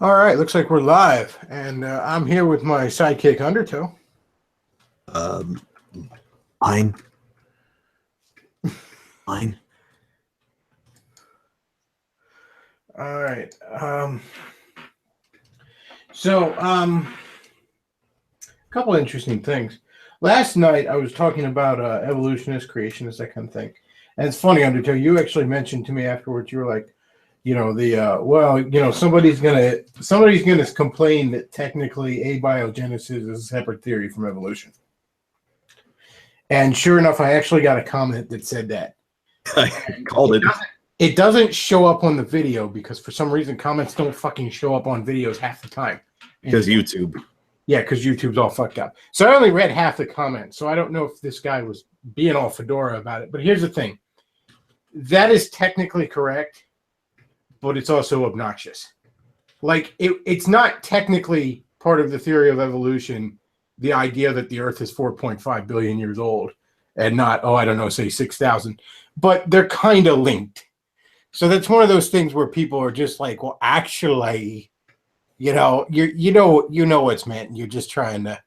All right, looks like we're live, and I'm here with my sidekick Undertow. Fine. Fine. All right. A couple interesting things. Last night I was talking about evolutionists, creationists, that kind of thing, and it's funny, Undertow. You actually mentioned to me afterwards. You were like, somebody's gonna complain that technically abiogenesis is a separate theory from evolution. And sure enough, I actually got a comment that said that. I called it. It doesn't show up on the video because for some reason comments don't fucking show up on videos half the time. Because YouTube. Yeah, because YouTube's all fucked up. So I only read half the comments. So I don't know if this guy was being all fedora about it. But here's the thing. That is technically correct, but it's also obnoxious. Like, it's not technically part of the theory of evolution, the idea that the Earth is 4.5 billion years old and not, say 6,000. But they're kind of linked. So that's one of those things where people are just like, well, actually, you know what's meant. You're just trying to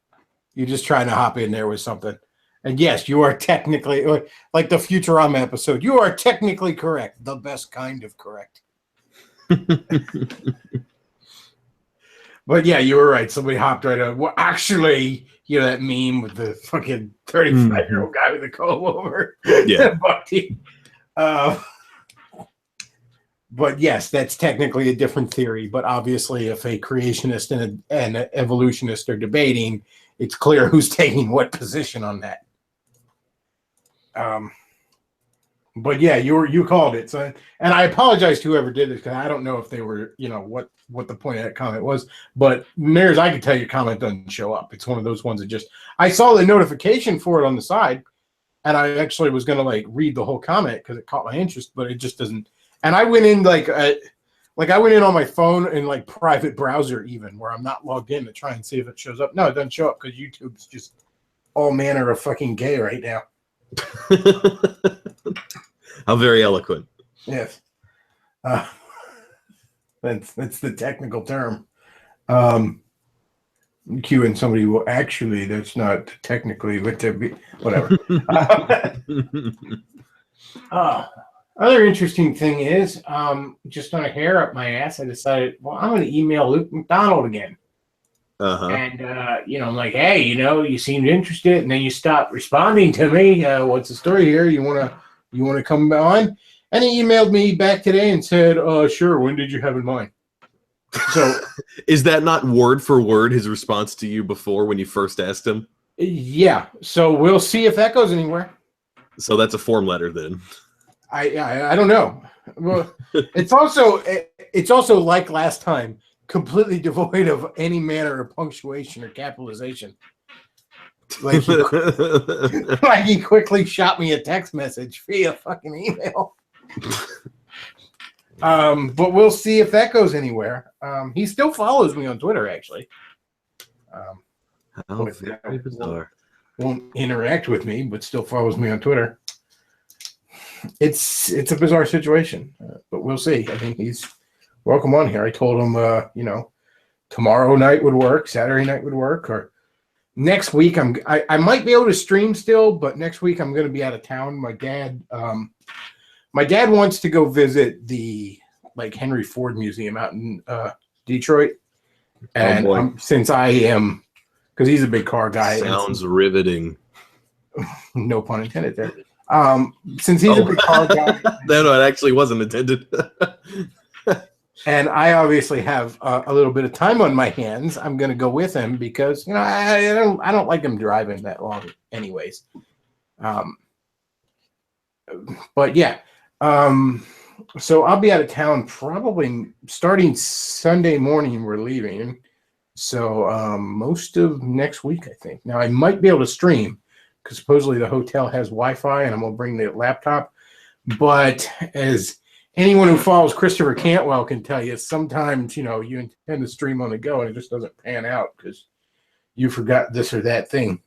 hop in there with something. And yes, you are technically, like the Futurama episode, you are technically correct. The best kind of correct. But yeah, you were right. Somebody hopped right up. Well, actually, that meme with the fucking 35-year-old guy with the comb over. Yeah. But yes, that's technically a different theory. But obviously, if a creationist and an evolutionist are debating, it's clear who's taking what position on that. But yeah, you called it. So, and I apologize to whoever did this because I don't know if they were, what the point of that comment was. But near as I can tell you, comment doesn't show up. It's one of those ones that just I saw the notification for it on the side, and I actually was gonna read the whole comment because it caught my interest, but it just doesn't. And I went in I went in on my phone in private browser even where I'm not logged in to try and see if it shows up. No, it doesn't show up because YouTube's just all manner of fucking gay right now. How very eloquent. Yes. That's the technical term. Cueing somebody, well, actually, that's not technically what to be, whatever. Other interesting thing is, just on a hair up my ass, I decided, well, I'm going to email Luke McDonald again. Uh-huh. And, I'm like, hey, you seemed interested, and then you stopped responding to me. What's the story here? You want to come on? And he emailed me back today and said, sure, when did you have in mind? So is that not word for word his response to you before when you first asked him? Yeah. So we'll see if that goes anywhere. So that's a form letter then. I don't know. Well, it's also like last time, completely devoid of any manner of punctuation or capitalization. Like he quickly shot me a text message via fucking email. But we'll see if that goes anywhere. He still follows me on Twitter, actually. How very bizarre. Won't interact with me, but still follows me on Twitter. It's a bizarre situation, but we'll see. I think he's welcome on here. I told him, tomorrow night would work, Saturday night would work, or next week I might be able to stream still, but next week I'm going to be out of town. My dad wants to go visit the Henry Ford Museum out in Detroit, and since I am, because he's a big car guy. Sounds riveting. No pun intended there. Since he's a big car guy. No, it actually wasn't intended. And I obviously have a little bit of time on my hands. I'm going to go with him because I don't like him driving that long, anyways. But yeah, so I'll be out of town probably starting Sunday morning. We're leaving, so most of next week, I think. Now I might be able to stream because supposedly the hotel has Wi-Fi, and I'm gonna bring the laptop. But as anyone who follows Christopher Cantwell can tell you, sometimes, you intend to stream on the go and it just doesn't pan out because you forgot this or that thing.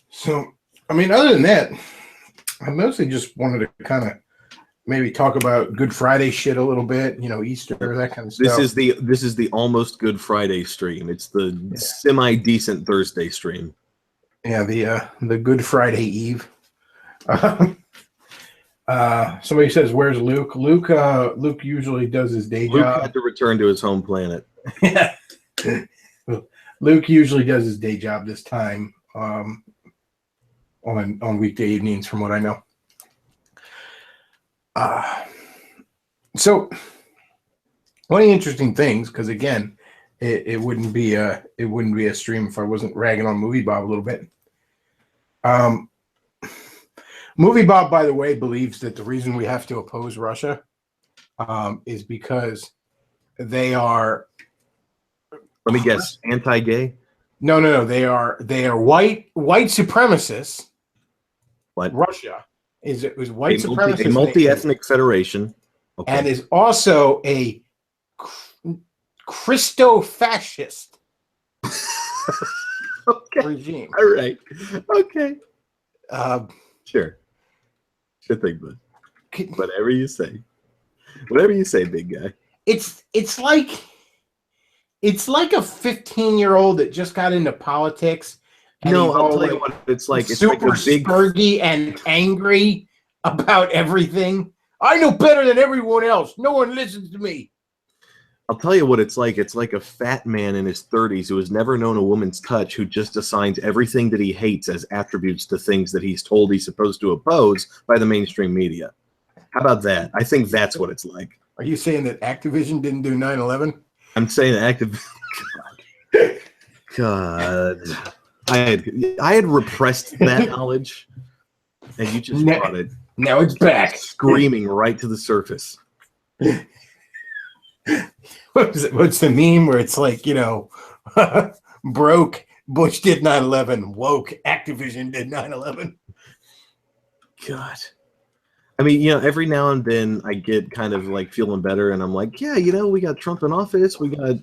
So, other than that, I mostly just wanted to kind of maybe talk about Good Friday shit a little bit, Easter, that kind of stuff. This is the almost Good Friday stream. It's the semi decent Thursday stream. Yeah, the Good Friday Eve. Somebody says, "Where's Luke?" Luke usually does his day Luke job. had to return to his home planet. Yeah. Luke usually does his day job this time on weekday evenings, from what I know. So one of the interesting things, because again, it wouldn't be a stream if I wasn't ragging on Movie Bob a little bit. Movie Bob, by the way, believes that the reason we have to oppose Russia is because they are. Let me guess, anti-gay? No. They are white supremacists. What? Russia is white supremacist, a multi-ethnic federation, okay, and is also a Christo-fascist regime. All right. Okay. Sure. Good thing, bud. Whatever you say. Whatever you say, big guy. It's like a 15-year-old that just got into politics. No, I'll tell you what it's like. It's super like a big spurgy and angry about everything. I know better than everyone else. No one listens to me. I'll tell you what it's like. It's like a fat man in his 30s who has never known a woman's touch, who just assigns everything that he hates as attributes to things that he's told he's supposed to oppose by the mainstream media. How about that? I think that's what it's like. Are you saying that Activision didn't do 9/11? I'm saying God. I had repressed that knowledge, and you just brought it. Now it's back, screaming right to the surface. What's the meme where it's like, broke, Bush did 9/11, woke, Activision did 9/11? God. I mean, every now and then I get kind of like feeling better, and I'm like, yeah, we got Trump in office, we got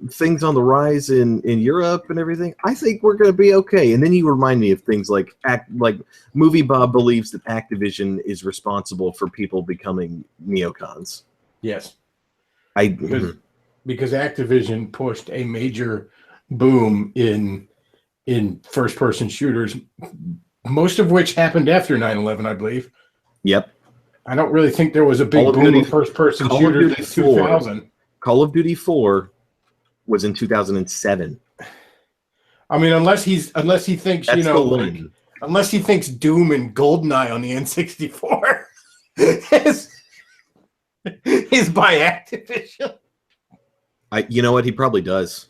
things on the rise in Europe and everything. I think we're going to be okay. And then you remind me of things like Movie Bob believes that Activision is responsible for people becoming neocons. Yes. Because Activision pushed a major boom in first-person shooters, most of which happened after 9/11, I believe. Yep. I don't really think there was a big boom in first-person shooters in 2000. Call of Duty 4 was in 2007. I mean, unless he thinks, unless he thinks Doom and GoldenEye on the N64 is by Activision. You know what? He probably does.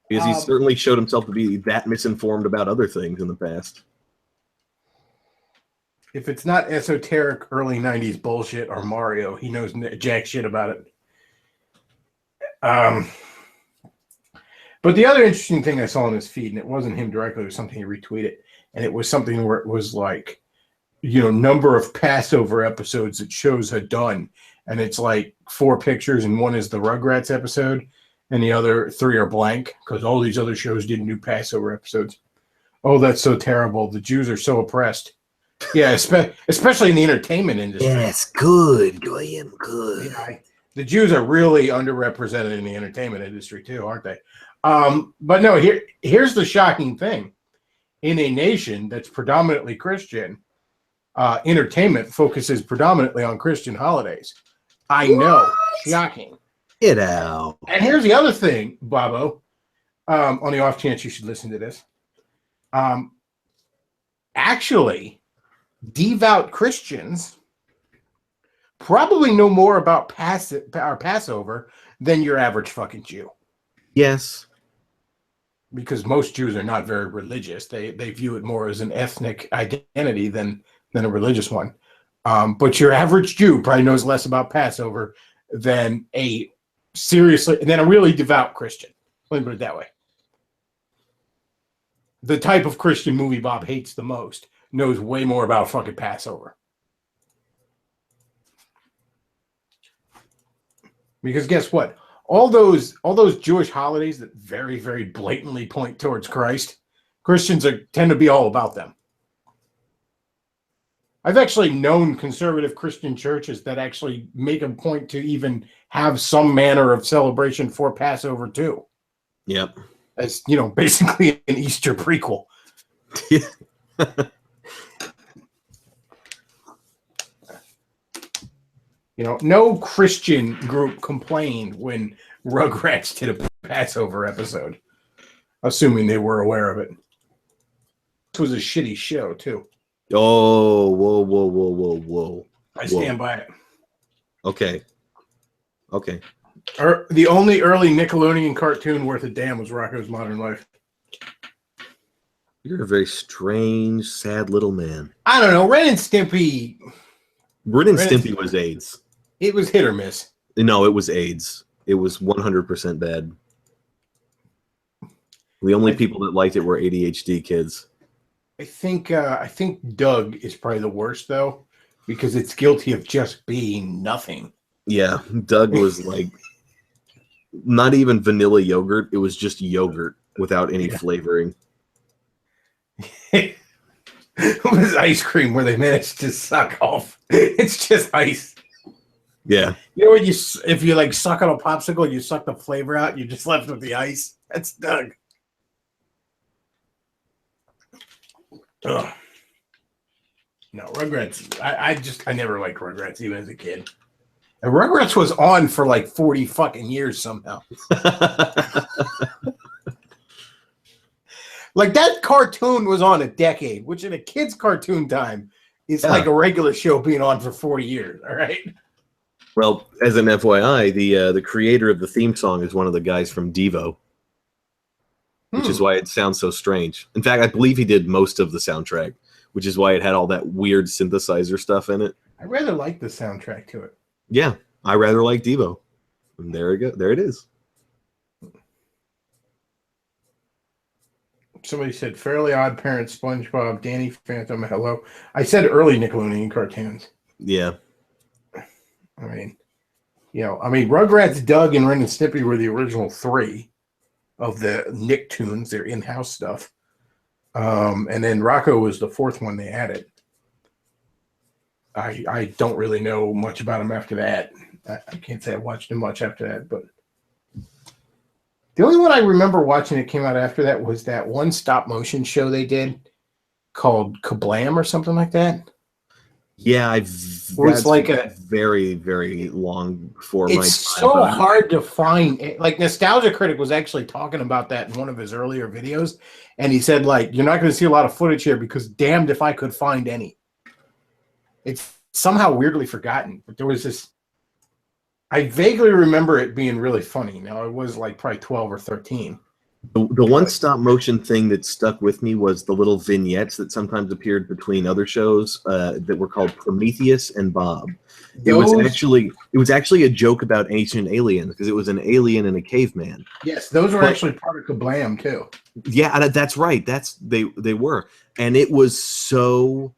Because he certainly showed himself to be that misinformed about other things in the past. If it's not esoteric early 90s bullshit or Mario, he knows jack shit about it. But the other interesting thing I saw in his feed, and it wasn't him directly, it was something he retweeted, and it was something where it was like, number of Passover episodes that shows had done. And it's like 4 pictures, and one is the Rugrats episode, and the other 3 are blank, because all these other shows didn't do Passover episodes. Oh, that's so terrible. The Jews are so oppressed. Yeah, especially in the entertainment industry. Yes, good. Goyim, good. Yeah, the Jews are really underrepresented in the entertainment industry too, aren't they? But no, here's the shocking thing. In a nation that's predominantly Christian, entertainment focuses predominantly on Christian holidays. I know. Shocking. Get out. And here's the other thing, Bobo, on the off chance you should listen to this. Actually, devout Christians probably know more about Passover than your average fucking Jew. Yes. Because most Jews are not very religious. They view it more as an ethnic identity than a religious one. But your average Jew probably knows less about Passover than a really devout Christian. Let me put it that way. The type of Christian Movie Bob hates the most knows way more about fucking Passover. Because guess what? All those Jewish holidays that very, very blatantly point towards Christ, Christians tend to be all about them. I've actually known conservative Christian churches that actually make a point to even have some manner of celebration for Passover too. Yep. As basically an Easter prequel. No Christian group complained when Rugrats did a Passover episode, assuming they were aware of it. This was a shitty show, too. Oh, whoa. I stand by it. Okay. The only early Nickelodeon cartoon worth a damn was Rocko's Modern Life. You're a very strange, sad little man. I don't know. Ren and Stimpy. Ren and Stimpy was AIDS. It was hit or miss. No, it was AIDS. It was 100% bad. The only people that liked it were ADHD kids. I think Doug is probably the worst, though, because it's guilty of just being nothing. Yeah, Doug was like not even vanilla yogurt. It was just yogurt without any flavoring. It was ice cream where they managed to suck off. It's just ice. Yeah. When if you like suck on a popsicle and you suck the flavor out, you're just left with the ice. That's Doug. Ugh. No, Rugrats. I never liked Rugrats even as a kid. And Rugrats was on for like 40 fucking years somehow. Like that cartoon was on a decade, which in a kid's cartoon time is like a regular show being on for 40 years. All right. Well, as an FYI, the creator of the theme song is one of the guys from Devo, which is why it sounds so strange. In fact, I believe he did most of the soundtrack, which is why it had all that weird synthesizer stuff in it. I rather like the soundtrack to it. Yeah, I rather like Devo. And there we go. There it is. Somebody said Fairly Odd Parents, SpongeBob, Danny Phantom, hello. I said early Nickelodeon cartoons. Yeah. I mean, Rugrats, Doug, and Ren and Stimpy were the original three of the Nicktoons, their in-house stuff. And then Rocko was the fourth one they added. I don't really know much about him after that. I can't say I watched him much after that, but the only one I remember watching that came out after that was that one stop motion show they did called Kablam or something like that. Yeah, it was like a very, very long before my time. It's so hard to find. Like Nostalgia Critic was actually talking about that in one of his earlier videos, and he said, like, you're not going to see a lot of footage here because damned if I could find any. It's somehow weirdly forgotten, but there was this. I vaguely remember it being really funny. Now it was like probably 12 or 13. The one stop motion thing that stuck with me was the little vignettes that sometimes appeared between other shows that were called Prometheus and Bob. It was actually a joke about ancient aliens because it was an alien and a caveman. Yes, those were actually part of Kablam too. Yeah, that's right. They were, and it was so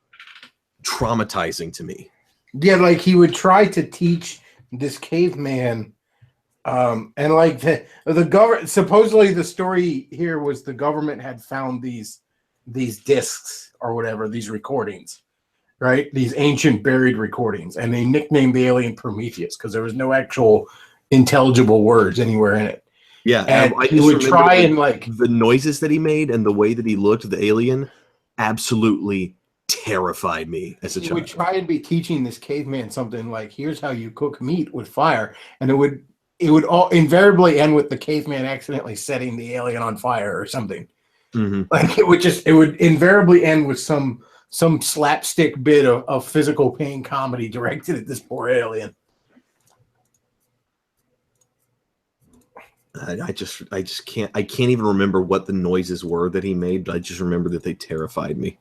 traumatizing to me. Yeah, like he would try to teach this caveman. And like the government, supposedly the story here was the government had found these discs or whatever, these recordings, right? These ancient buried recordings, and they nicknamed the alien Prometheus because there was no actual intelligible words anywhere in it. Yeah, and he would try and like the noises that he made and the way that he looked, the alien, absolutely terrified me as a child. He would try and be teaching this caveman something like, "Here's how you cook meat with fire," and it would all invariably end with the caveman accidentally setting the alien on fire or something. Mm-hmm. Like it would invariably end with some slapstick bit of physical pain comedy directed at this poor alien. I can't even remember what the noises were that he made, but I just remember that they terrified me.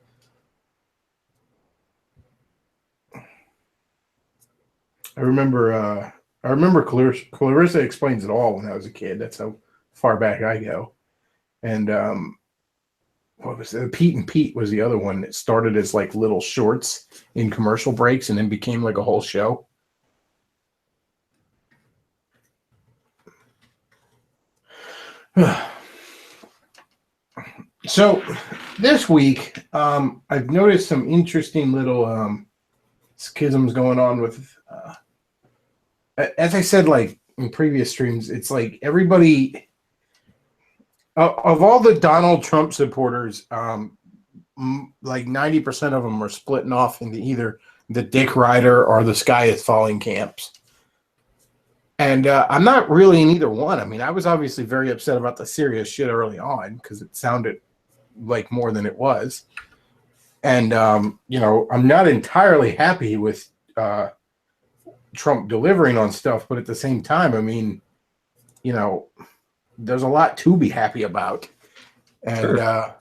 I remember Clarissa Explains It All when I was a kid. That's how far back I go. And what was it? Pete and Pete was the other one that started as like little shorts in commercial breaks and then became like a whole show. So this week, I've noticed some interesting little schisms going on with. As I said, like in previous streams, it's like everybody of all the Donald Trump supporters, like 90% of them are splitting off into either the Dick Rider or the Sky is Falling camps. And I'm not really in either one. I mean, I was obviously very upset about the serious shit early on because it sounded like more than it was. And, you know, I'm not entirely happy with Trump delivering on stuff, but at the same time, I mean, you know, there's a lot to be happy about. And Sure.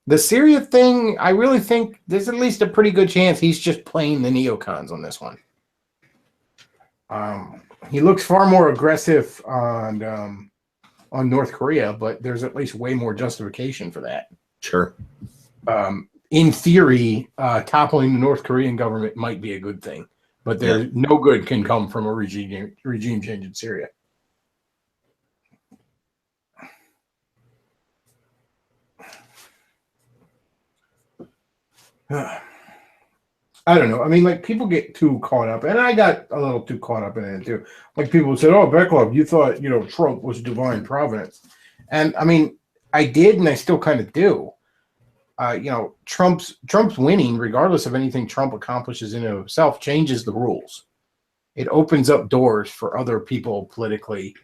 The Syria thing, I really think there's at least a pretty good chance he's just playing the neocons on this one. He looks far more aggressive on North Korea, but there's at least way more justification for that. Sure. In theory, toppling the North Korean government might be a good thing, but there's no good can come from a regime change in Syria. I don't know. I mean, like, people get too caught up, and I got a little too caught up in it too. Like, people said, "Oh, Bechtloff, you thought, you know, Trump was divine providence," and I mean, I did, and I still kind of do. You know, Trump's winning, regardless of anything Trump accomplishes in and of himself, changes the rules. It opens up doors for other people politically.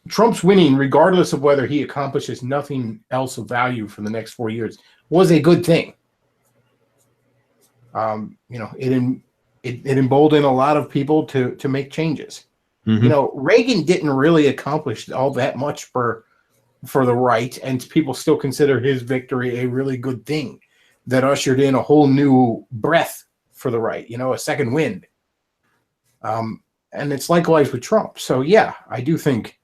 Trump's winning, regardless of whether he accomplishes nothing else of value for the next 4 years, was a good thing. You know, it emboldened a lot of people to make changes. Mm-hmm. You know, Reagan didn't really accomplish all that much for the right, and people still consider his victory a really good thing that ushered in a whole new breath for the right, you know, a second wind. And it's likewise with Trump. So yeah, I do think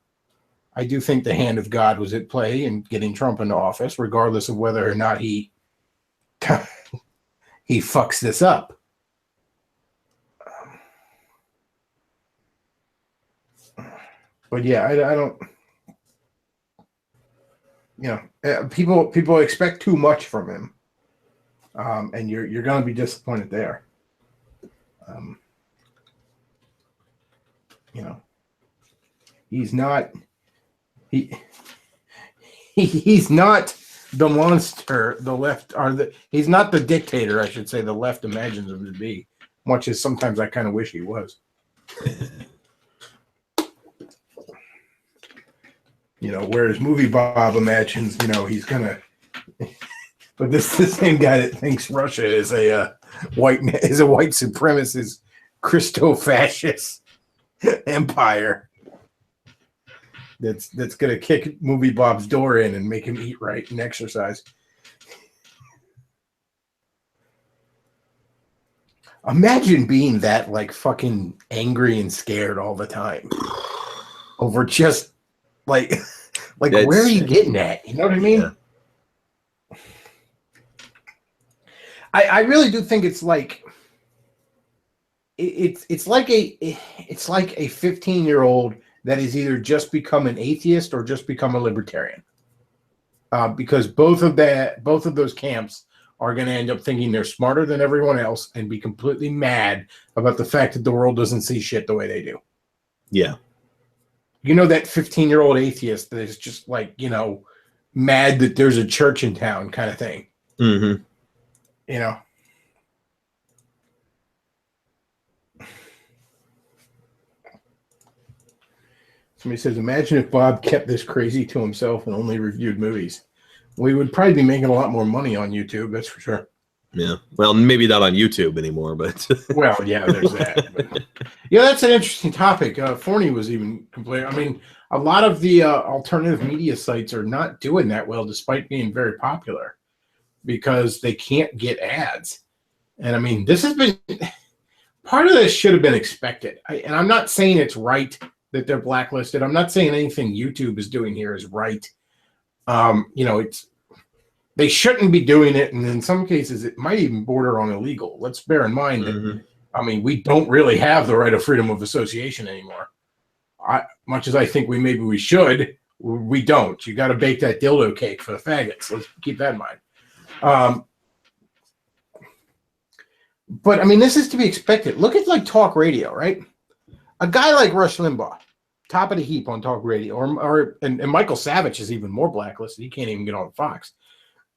the hand of God was at play in getting Trump into office, regardless of whether or not he he fucks this up. But yeah, I don't. You know, people expect too much from him, and you're going to be disappointed there. You know, he's not he's not the monster the left he's not the dictator, I should say, the left imagines him to be, much as sometimes I kind of wish he was. You know, whereas Movie Bob imagines, you know, he's gonna. But this is the same guy that thinks Russia is a white supremacist, Christo-fascist empire that's gonna kick Movie Bob's door in and make him eat right and exercise. Imagine being that, like, fucking angry and scared all the time over just. Like where are you getting at? You know what I mean? Yeah. I really do think it's like it's like a 15-year-old that has either just become an atheist or just become a libertarian. Because both of those camps are going to end up thinking they're smarter than everyone else and be completely mad about the fact that the world doesn't see shit the way they do. Yeah. You know, that 15-year-old atheist that is just, like, you know, mad that there's a church in town kind of thing. Mm-hmm. You know? Somebody says, imagine if Bob kept this crazy to himself and only reviewed movies. We would probably be making a lot more money on YouTube, that's for sure. Yeah. Well, maybe not on YouTube anymore, but. Well, yeah, there's that. But, yeah, that's an interesting topic. Forney was even complaining. I mean, a lot of the alternative media sites are not doing that well, despite being very popular, because they can't get ads. And I mean, this has been part of this should have been expected. And I'm not saying it's right that they're blacklisted. I'm not saying anything YouTube is doing here is right. You know, they shouldn't be doing it, and in some cases, it might even border on illegal. Let's bear in mind that, I mean, we don't really have the right of freedom of association anymore. Much as I think we should, we don't. You got to bake that dildo cake for the faggots. Let's keep that in mind. But I mean, this is to be expected. Look at like talk radio, right? A guy like Rush Limbaugh, top of the heap on talk radio, and Michael Savage is even more blacklisted. He can't even get on Fox.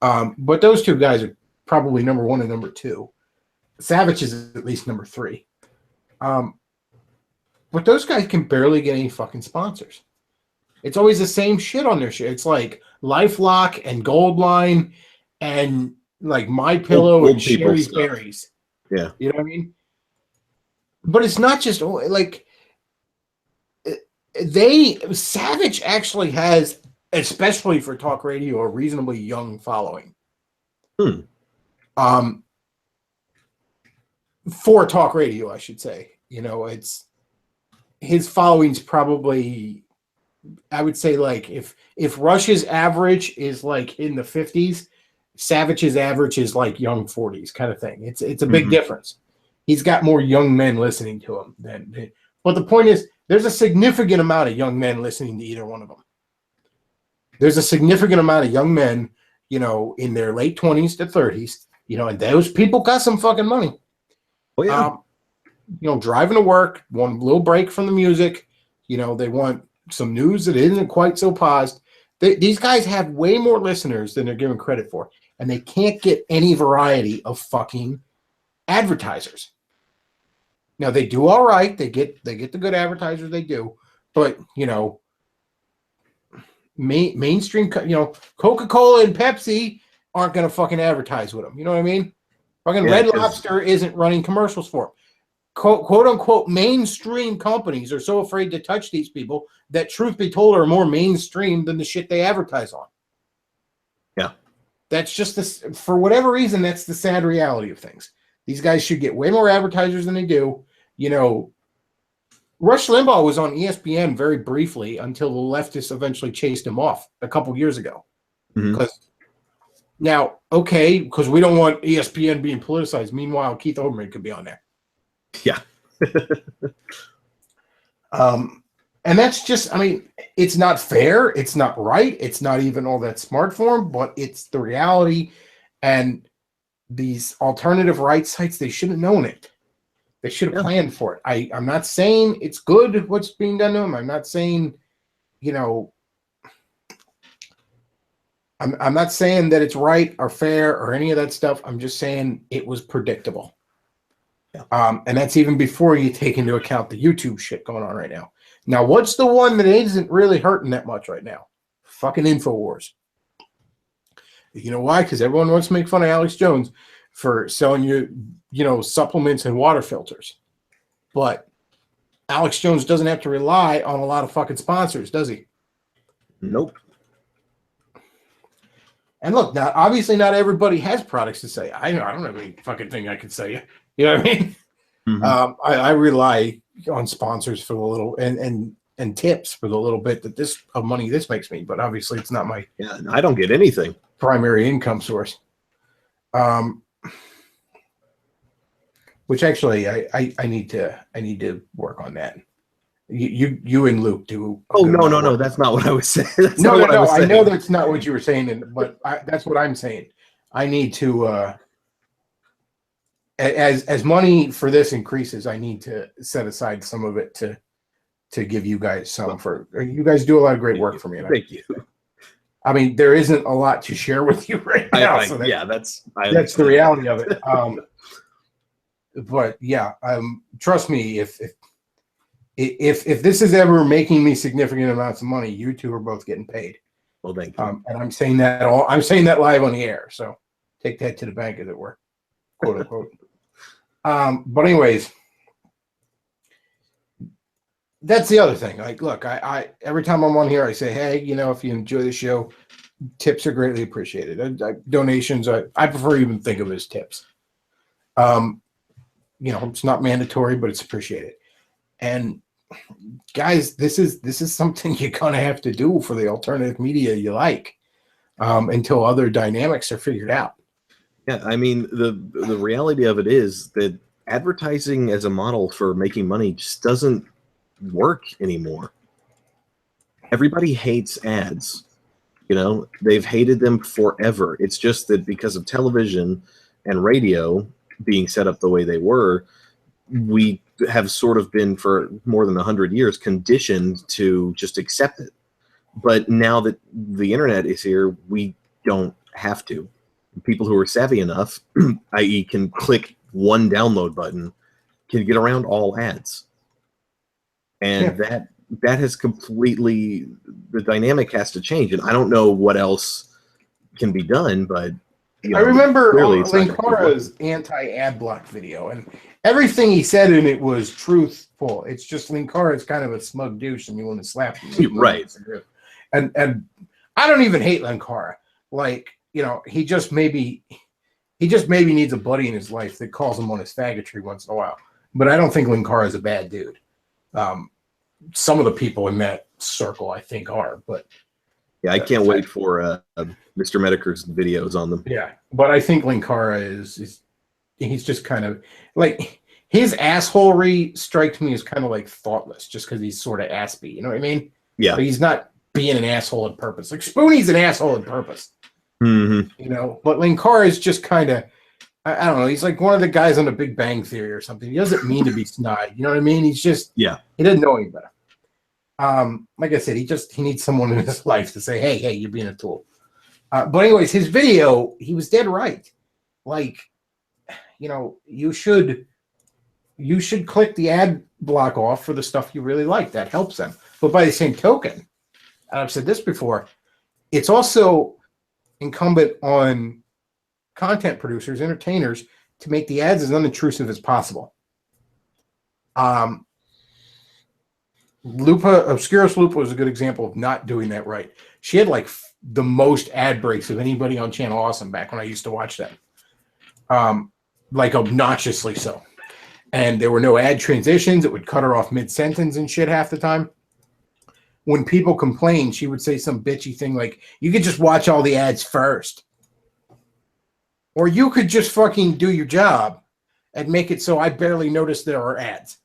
But those two guys are probably number one and number two. Savage is at least number three. But those guys can barely get any fucking sponsors. It's always the same shit on their shit. It's like LifeLock and Goldline and like My Pillow and Sherry's Berries. Yeah. You know what I mean? But it's not just like Savage actually has, especially for talk radio, a reasonably young following. For talk radio, I should say. You know, it's his following's probably, I would say, like if Rush's average is like in the 50s, Savage's average is like young 40s kind of thing. It's a big difference. He's got more young men listening to him than. But the point is, there's a significant amount of young men listening to either one of them. There's a significant amount of young men, you know, in their late 20s to 30s, you know, and those people got some fucking money. Oh yeah. You know, driving to work, want a little break from the music. You know, they want some news that isn't quite so paused. These guys have way more listeners than they're given credit for, and they can't get any variety of fucking advertisers. Now they do all right. They get the good advertisers. They do, but you know, mainstream. You know, Coca-Cola and Pepsi aren't going to fucking advertise with them. You know what I mean? Fucking Red Lobster isn't running commercials for them. Quote unquote mainstream companies are so afraid to touch these people that, truth be told, are more mainstream than the shit they advertise on. Yeah. That's just this, for whatever reason, that's the sad reality of things. These guys should get way more advertisers than they do. You know, Rush Limbaugh was on ESPN very briefly until the leftists eventually chased him off a couple years ago. Because now, okay, because we don't want ESPN being politicized. Meanwhile, Keith Olbermann could be on there. Yeah. And that's just, I mean, it's not fair. It's not right. It's not even all that smart for him, but it's the reality. And these alternative rights sites, they should have known it. They should have planned for it. I'm not saying it's good what's being done to him. I'm not saying, you know, I'm not saying that it's right or fair or any of that stuff. I'm just saying it was predictable. And that's even before you take into account the YouTube shit going on right now. Now, what's the one that isn't really hurting that much right now? Fucking InfoWars. You know why? Because everyone wants to make fun of Alex Jones for selling you know, supplements and water filters. But Alex Jones doesn't have to rely on a lot of fucking sponsors, does he? Nope. And look, now obviously not everybody has products to say. I don't have any fucking thing I can sell you. You know what I mean? I rely on sponsors for the little and tips for the little bit that this of money this makes me, but obviously it's not my I don't get anything. Primary income source. Which actually I need to work on that. You and Luke do. Oh no, that's not what I was saying. No, I know that's not what you were saying, but that's what I'm saying. I need to as money for this increases, I need to set aside some of it to give you guys some for. You guys do a lot of great work for me. Thank you. I mean, there isn't a lot to share with you right now. That's the reality of it. But yeah, trust me, if this is ever making me significant amounts of money, you two are both getting paid. Well, thank you. And I'm saying that live on the air, so take that to the bank, as it were, quote unquote. But anyways, that's the other thing. Like, look, I every time I'm on here, I say, hey, you know, if you enjoy the show, tips are greatly appreciated. Donations, I prefer to even think of it as tips. You know, it's not mandatory, but it's appreciated. And guys, this is something you're gonna have to do for the alternative media you like, until other dynamics are figured out. Yeah, I mean, the reality of it is that advertising as a model for making money just doesn't work anymore. Everybody hates ads. You know, they've hated them forever. It's just that because of television and radio, being set up the way they were, we have sort of been for more than 100 years conditioned to just accept it. But now that the internet is here, we don't have to. People who are savvy enough, i.e. can click one download button, can get around all ads. And that has completely, the dynamic has to change. And I don't know what else can be done, but I remember Linkara's anti-ad block video, and everything he said in it was truthful. It's just Linkara is kind of a smug douche, and you want to slap him. Right. And I don't even hate Linkara. Like, you know, he just maybe needs a buddy in his life that calls him on his faggotry once in a while. But I don't think Linkara is a bad dude. Some of the people in that circle, I think, are, but. Yeah, I can't wait for Mr. Mediker's videos on them. Yeah, but I think Linkara is he's just kind of like, his assholery strikes me as kind of like thoughtless, just because he's sort of aspy. You know what I mean? Yeah. But he's not being an asshole on purpose. Like Spoonie's an asshole on purpose. Mm-hmm. You know, but Linkara is just kind of, I don't know. He's like one of the guys on The Big Bang Theory or something. He doesn't mean to be snide. You know what I mean? He's just, he doesn't know any better. Like I said, he needs someone in his life to say, hey, you're being a tool. But anyways, his video, he was dead right. Like, you know, you should click the ad block off for the stuff you really like. That helps them. But by the same token, and I've said this before, it's also incumbent on content producers, entertainers, to make the ads as unintrusive as possible. Obscurus Lupa was a good example of not doing that right. She had like the most ad breaks of anybody on Channel Awesome back when I used to watch them. Like obnoxiously so. And there were no ad transitions. It would cut her off mid-sentence and shit half the time. When people complained, she would say some bitchy thing like, you could just watch all the ads first. Or you could just fucking do your job and make it so I barely notice there are ads.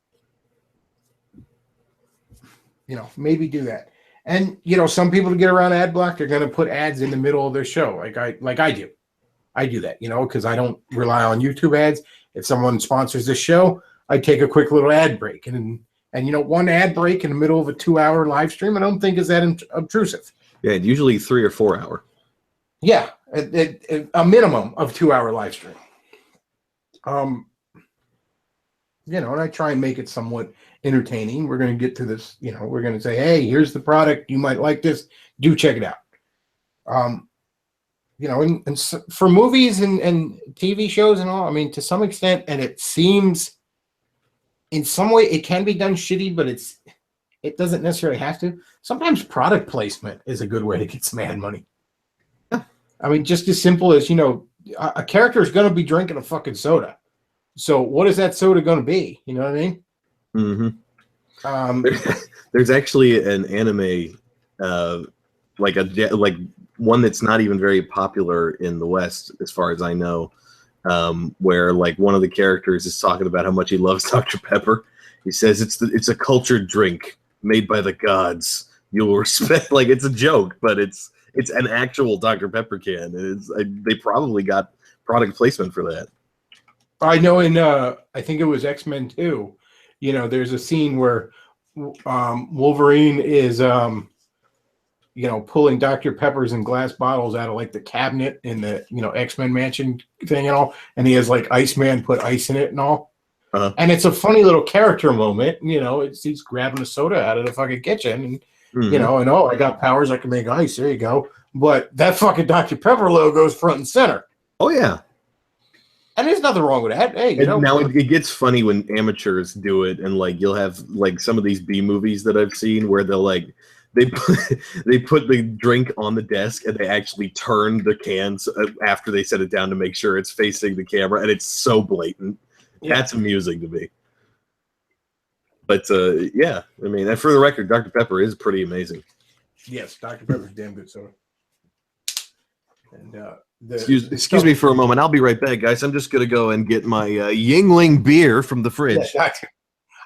You know, maybe do that. And, you know, some people to get around ad block, they're going to put ads in the middle of their show. Like I do. I do that, you know, because I don't rely on YouTube ads. If someone sponsors this show, I take a quick little ad break. And you know, one ad break in the middle of a 2-hour live stream, I don't think is that obtrusive. Yeah, usually 3 or 4 hour. Yeah, a minimum of 2-hour live stream. You know, and I try and make it somewhat entertaining. We're going to get to this, you know, we're going to say, hey, here's the product. You might like this. Do check it out. You know, and so for movies and TV shows and all, I mean, to some extent, and it seems in some way it can be done shitty, but it doesn't necessarily have to. Sometimes product placement is a good way to get some ad money. I mean, just as simple as, you know, a character is going to be drinking a fucking soda. So what is that soda going to be? You know what I mean? Mm-hmm. There's actually an anime, like one that's not even very popular in the West, as far as I know, where like one of the characters is talking about how much he loves Dr. Pepper. He says it's a cultured drink made by the gods. You'll respect. Like, it's a joke, but it's an actual Dr. Pepper can. They probably got product placement for that. I know in I think it was X-Men 2, you know, there's a scene where Wolverine is you know, pulling Dr. Peppers in glass bottles out of like the cabinet in the, you know, X-Men mansion thing and all, and he has like Iceman put ice in it and all. And it's a funny little character moment, you know, he's grabbing a soda out of the fucking kitchen and you know, and I got powers, I can make ice, there you go. But that fucking Dr. Pepper logo is front and center. Oh yeah. And there's nothing wrong with that. Hey, you know, now it gets funny when amateurs do it, and like you'll have like some of these B movies that I've seen where they'll like they put the drink on the desk and they actually turn the cans after they set it down to make sure it's facing the camera, and it's so blatant. Yeah. That's amusing to me. But yeah, I mean, and for the record, Dr. Pepper is pretty amazing. Yes, Dr. Pepper's damn good soda. And excuse me for a moment. I'll be right back, guys. I'm just gonna go and get my Yingling beer from the fridge. Yeah,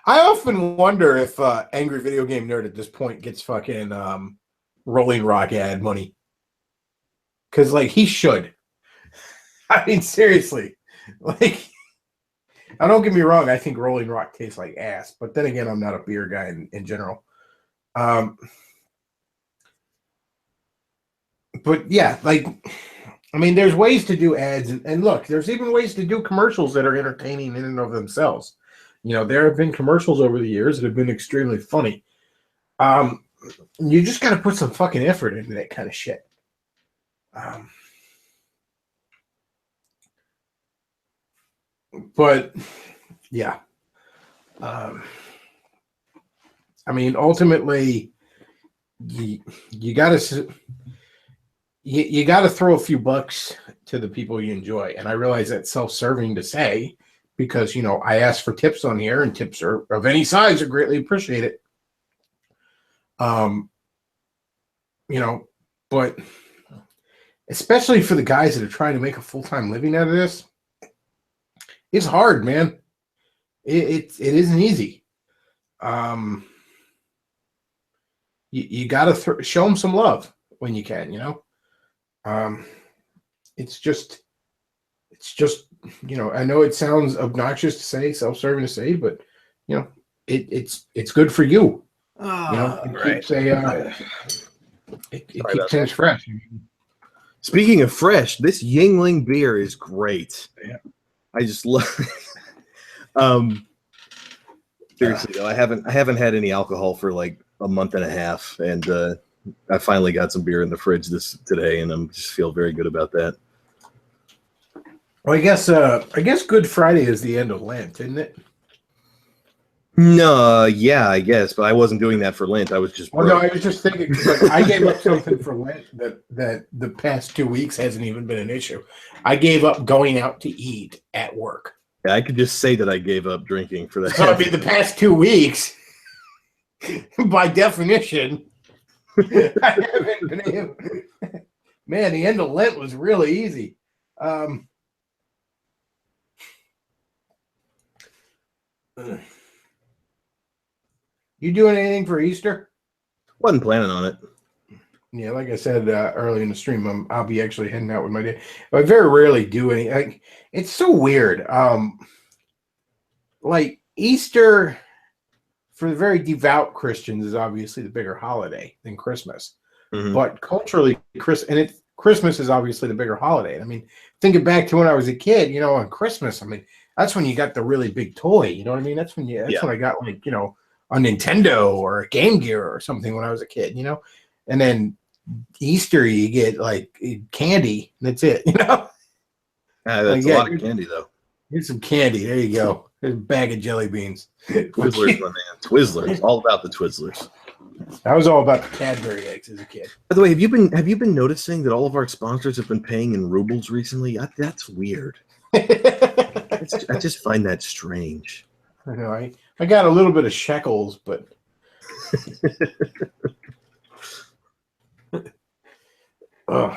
I often wonder if Angry Video Game Nerd at this point gets fucking Rolling Rock ad money, because like he should. I mean, seriously, like Now, don't get me wrong. I think Rolling Rock tastes like ass, but then again, I'm not a beer guy in general. But yeah, like, I mean, there's ways to do ads, and look, there's even ways to do commercials that are entertaining in and of themselves. There have been commercials over the years that have been extremely funny. You just got to put some fucking effort into that kind of shit. But yeah, I mean, ultimately, you got to you got to throw a few bucks to the people you enjoy, and I realize that's self-serving to say because I ask for tips on here, and tips are of any size are greatly appreciated. But especially for the guys that are trying to make a full-time living out of this, it's hard, man. It isn't easy. You got to show them some love when you can, it's just I know it sounds obnoxious to say, self-serving to say, but it's good for you. It keeps things fresh. Speaking of fresh, this Yingling beer is great. Yeah. I just love it. Seriously though, I haven't had any alcohol for like a month and a half, and I finally got some beer in the fridge today, and I'm just feel very good about that. Well, I guess Good Friday is the end of Lent, isn't it? No, yeah, I guess, but I wasn't doing that for Lent. I was just no, I was just thinking I gave up something for Lent that the past 2 weeks hasn't even been an issue. I gave up going out to eat at work. Yeah, I could just say that I gave up drinking for that. So I mean, the past 2 weeks, by definition, I haven't been able. Man, the end of Lent was really easy. You doing anything for Easter? Wasn't planning on it. Yeah, like I said early in the stream, I'll be actually heading out with my dad. I very rarely do anything. It's so weird. Like Easter, for the very devout Christians, is obviously the bigger holiday than Christmas. Mm-hmm. But culturally, Christmas is obviously the bigger holiday. I mean, thinking back to when I was a kid, on Christmas, I mean, that's when you got the really big toy. You know what I mean? That's when I got like, a Nintendo or a Game Gear or something when I was a kid, and then Easter you get like candy. And that's it, That's like, a lot of candy though. Here's some candy. There you go. There's a bag of jelly beans. Twizzlers, my man. Twizzlers. All about the Twizzlers. I was all about the Cadbury eggs as a kid. By the way, have you been noticing that all of our sponsors have been paying in rubles recently? That's weird. I just find that strange. I know. I got a little bit of shekels, but yeah,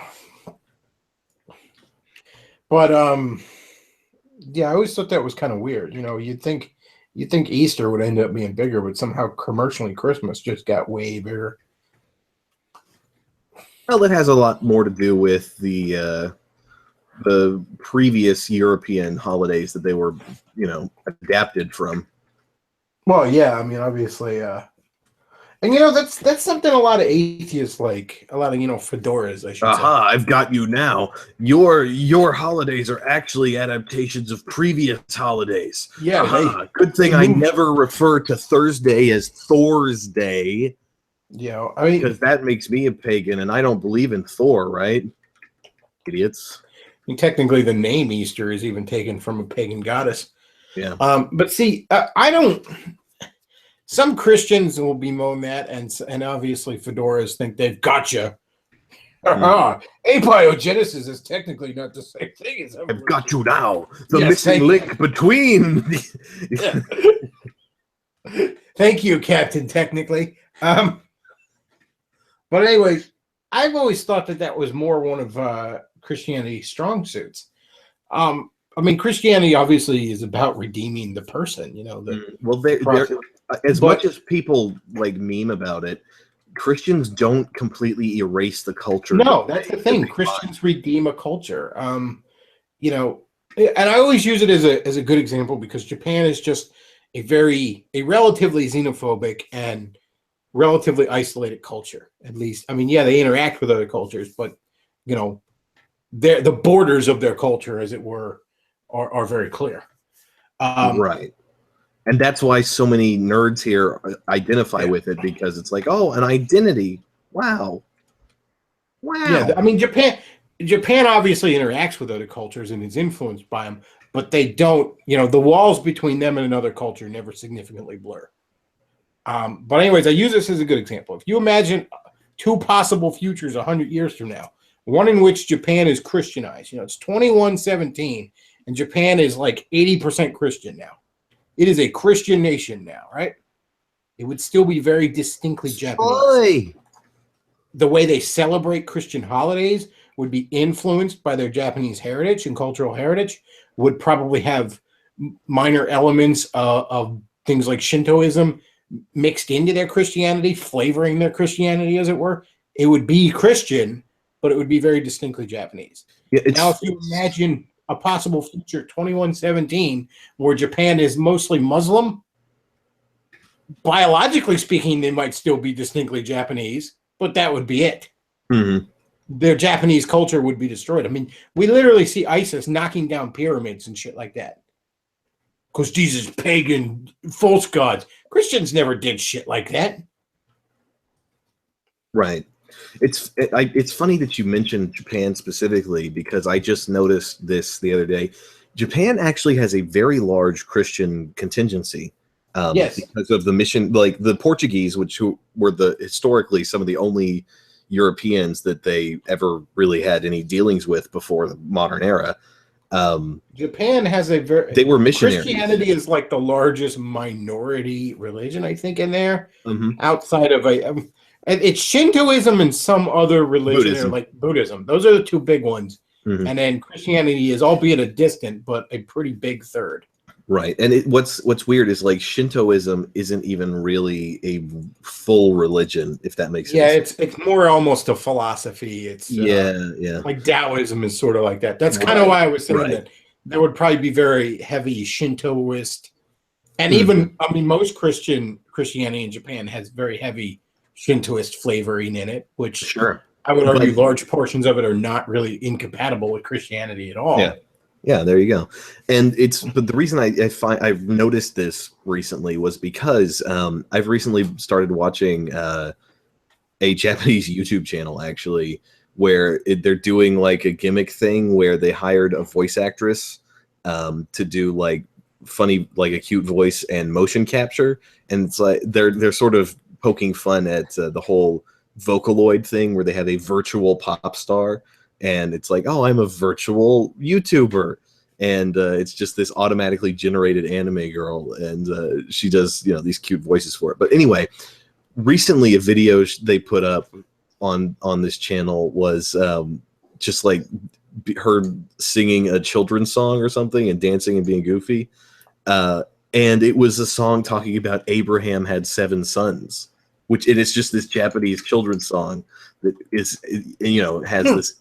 I always thought that was kind of weird. You'd think Easter would end up being bigger, but somehow commercially Christmas just got way bigger. Well, it has a lot more to do with the previous European holidays that they were, adapted from. Well, yeah, I mean, obviously, and that's something a lot of atheists like, a lot of fedoras, I should say. I've got you now. Your holidays are actually adaptations of previous holidays. Yeah, good thing I never refer to Thursday as Thor's Day. Yeah, I mean, because that makes me a pagan, and I don't believe in Thor, right? Idiots. I mean, technically, the name Easter is even taken from a pagan goddess. Yeah. But see, I don't. Some Christians will bemoan that, and obviously fedoras think they've got you. Abiogenesis is technically not the same thing as I've got you now. The missing link between. Thank you, Captain. Technically, but anyways, I've always thought that was more one of Christianity's strong suits. I mean, Christianity obviously is about redeeming the person, much as people like meme about it, Christians don't completely erase the culture. No, that's the thing. Christians redeem a culture. And I always use it as a good example because Japan is just a relatively xenophobic and relatively isolated culture. At least, I mean, yeah, they interact with other cultures, but you know, the borders of their culture, as it were, are very clear. Right. And that's why so many nerds here identify Yeah. with it, because it's like, oh, an identity. Wow. Yeah, Wow. I mean, Japan obviously interacts with other cultures and is influenced by them, but they don't. You know, the walls between them and another culture never significantly blur. But anyways, I use this as a good example. If you imagine two possible futures 100 years from now, one in which Japan is Christianized, you know, it's 2117, and Japan is like 80% Christian now. It is a Christian nation now, right? It would still be very distinctly Japanese. Oy. The way they celebrate Christian holidays would be influenced by their Japanese heritage and cultural heritage, would probably have minor elements of things like Shintoism mixed into their Christianity, flavoring their Christianity, as it were. It would be Christian, but it would be very distinctly Japanese. Yeah, Now, if you imagine a possible future 2117 where Japan is mostly Muslim, biologically speaking, they might still be distinctly Japanese, but that would be it. Mm-hmm. Their Japanese culture would be destroyed. I mean, we literally see ISIS knocking down pyramids and shit like that. Because these pagan false gods. Christians never did shit like that. Right. It's funny that you mentioned Japan specifically, because I just noticed this the other day. Japan actually has a very large Christian contingency. Yes. Because of the mission, like the Portuguese, who were historically some of the only Europeans that they ever really had any dealings with before the modern era. Japan has they were missionaries. Christianity is like the largest minority religion, I think, in there. Mm-hmm. Outside of it's Shintoism and some other religion, like Buddhism. Those are the two big ones. Mm-hmm. And then Christianity is, albeit a distant, but a pretty big third. Right. And what's weird is like Shintoism isn't even really a full religion, if that makes sense. Yeah, it's more almost a philosophy. It's yeah. Like Taoism is sort of like that. That's kind of why I was saying that there would probably be very heavy Shintoist, and even, I mean, most Christianity in Japan has very heavy Shintoist flavoring in it, which I would argue large portions of it are not really incompatible with Christianity at all. Yeah, there you go. And but the reason I've noticed this recently was because I've recently started watching a Japanese YouTube channel, actually, where they're doing like a gimmick thing where they hired a voice actress to do like funny, like a cute voice and motion capture. And it's like they're sort of poking fun at the whole Vocaloid thing, where they have a virtual pop star. And it's like, oh, I'm a virtual YouTuber. And it's just this automatically generated anime girl. And she does, these cute voices for it. But anyway, recently a video they put up on this channel was just like her singing a children's song or something and dancing and being goofy. And it was a song talking about Abraham had 7 sons, which it is just this Japanese children's song that is, has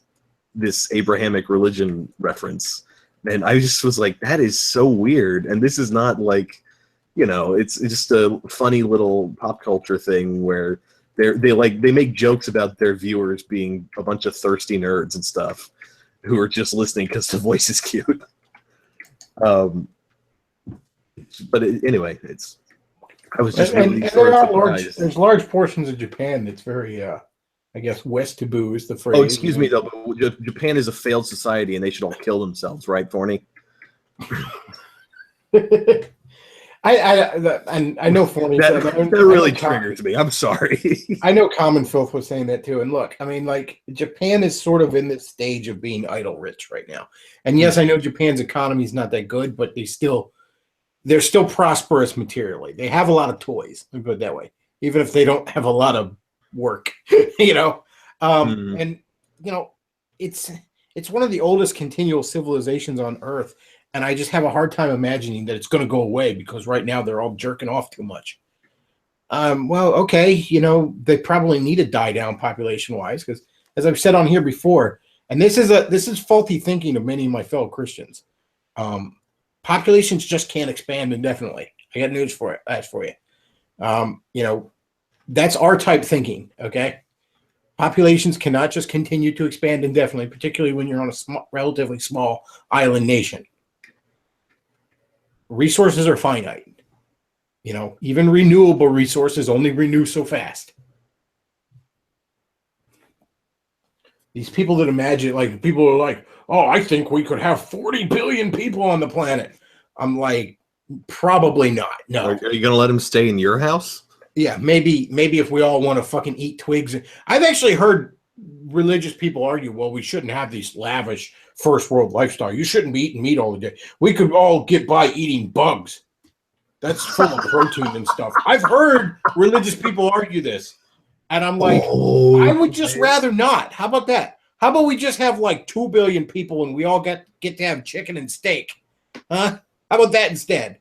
this Abrahamic religion reference. And I just was like, that is so weird. And this is not like, it's just a funny little pop culture thing where they make jokes about their viewers being a bunch of thirsty nerds and stuff who are just listening because the voice is cute. Anyway, I was just really sort of surprised. There's large portions of Japan that's very I guess West taboo is the phrase. Oh, excuse me, though. But Japan is a failed society, and they should all kill themselves, right, Thorny? I know Thorny. That really triggers me. I'm sorry. I know Common Filth was saying that too. And look, I mean, like Japan is sort of in this stage of being idle rich right now. And yes, I know Japan's economy is not that good, but they're still prosperous materially. They have a lot of toys. Let me put it that way. Even if they don't have a lot of work, and it's one of the oldest continual civilizations on Earth, and I just have a hard time imagining that it's going to go away because right now they're all jerking off too much. Well, okay, they probably need to die down population wise because, as I've said on here before, and this is faulty thinking of many of my fellow Christians. Populations just can't expand indefinitely. I got news for you. That's R-type thinking. Okay, populations cannot just continue to expand indefinitely, particularly when you're on a relatively small island nation. Resources are finite. Even renewable resources only renew so fast. These people that imagine, like, people are like, oh, I think we could have 40 billion people on the planet. I'm like, probably not. No. Are you going to let them stay in your house? Yeah, maybe if we all want to fucking eat twigs. I've actually heard religious people argue, well, we shouldn't have these lavish first world lifestyle. You shouldn't be eating meat all the day. We could all get by eating bugs. That's full of protein and stuff. I've heard religious people argue this. And I'm like, I would just rather not. How about that? How about we just have like 2 billion people and we all get to have chicken and steak? Huh? How about that instead?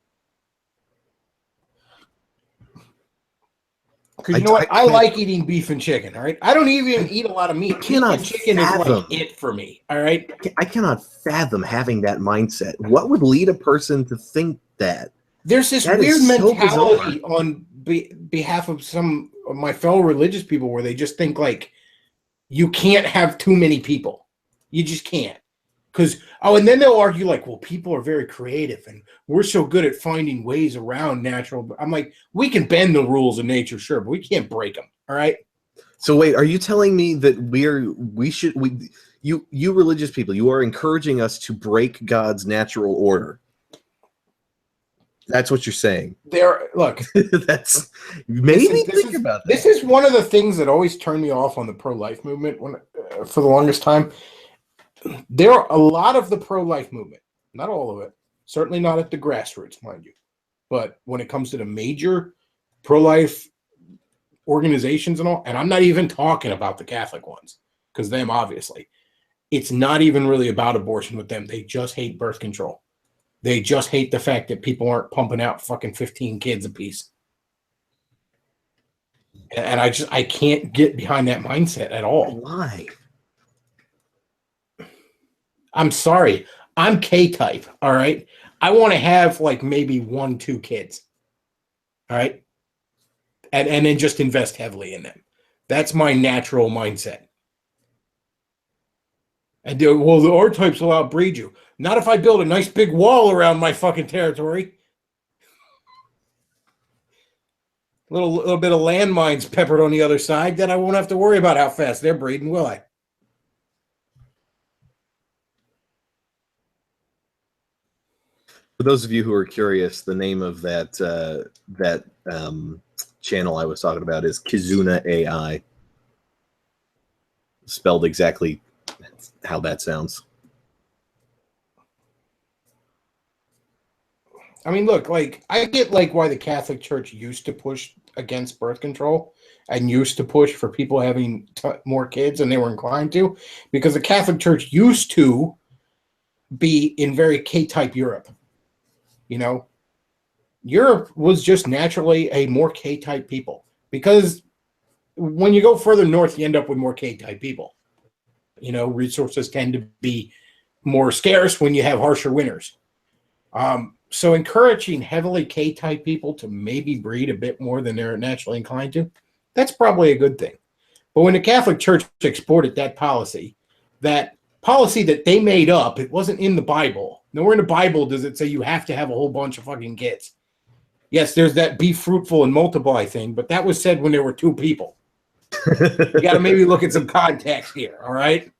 Because you know what? I like eating beef and chicken, all right? I don't even eat a lot of meat. Beef and chicken is like it for me, all right? I cannot fathom having that mindset. What would lead a person to think that? There's this weird mentality on behalf of some of my fellow religious people where they just think like you can't have too many people. You just can't. And then they'll argue like, well, people are very creative and we're so good at finding ways around natural. I'm like, we can bend the rules of nature, sure, but we can't break them. All right. So wait, are you telling me that you religious people, you are encouraging us to break God's natural order? That's what you're saying. Look, that's maybe think about that. This is one of the things that always turned me off on the pro-life movement for the longest time. There are a lot of the pro-life movement, not all of it, certainly not at the grassroots, mind you, but when it comes to the major pro-life organizations and all, and I'm not even talking about the Catholic ones, because them, obviously, it's not even really about abortion with them. They just hate birth control. They just hate the fact that people aren't pumping out fucking 15 kids apiece. And I can't get behind that mindset at all. Why? I'm sorry. I'm K-type, all right? I want to have like maybe 1-2 kids, all right? And then just invest heavily in them. That's my natural mindset. And well, the R-types will outbreed you. Not if I build a nice big wall around my fucking territory. A little bit of landmines peppered on the other side, then I won't have to worry about how fast they're breeding, will I? For those of you who are curious, the name of that channel I was talking about is Kizuna AI. Spelled exactly how that sounds. I mean, look, like, I get like why the Catholic Church used to push against birth control and used to push for people having more kids than they were inclined to, because the Catholic Church used to be in very K-type Europe. Europe was just naturally a more K-type people, because when you go further north, you end up with more K-type people. Resources tend to be more scarce when you have harsher winters. So encouraging heavily K-type people to maybe breed a bit more than they're naturally inclined to, that's probably a good thing. But when the Catholic Church exported that policy that they made up, it wasn't in the Bible. Nowhere in the Bible does it say you have to have a whole bunch of fucking kids. Yes, there's that be fruitful and multiply thing, but that was said when there were 2 people. You got to maybe look at some context here, all right?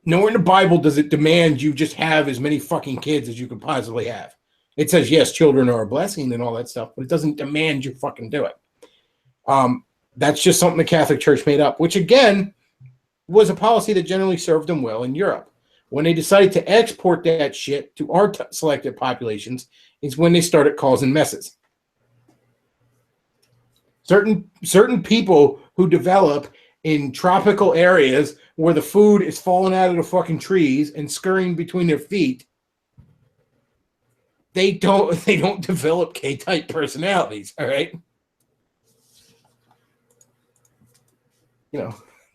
Nowhere in the Bible does it demand you just have as many fucking kids as you could possibly have. It says, yes, children are a blessing and all that stuff, but it doesn't demand you fucking do it. That's just something the Catholic Church made up, which, again, was a policy that generally served them well in Europe. When they decided to export that shit to our selected populations is when they started causing messes. Certain people who develop in tropical areas where the food is falling out of the fucking trees and scurrying between their feet, they don't develop K-type personalities, all right?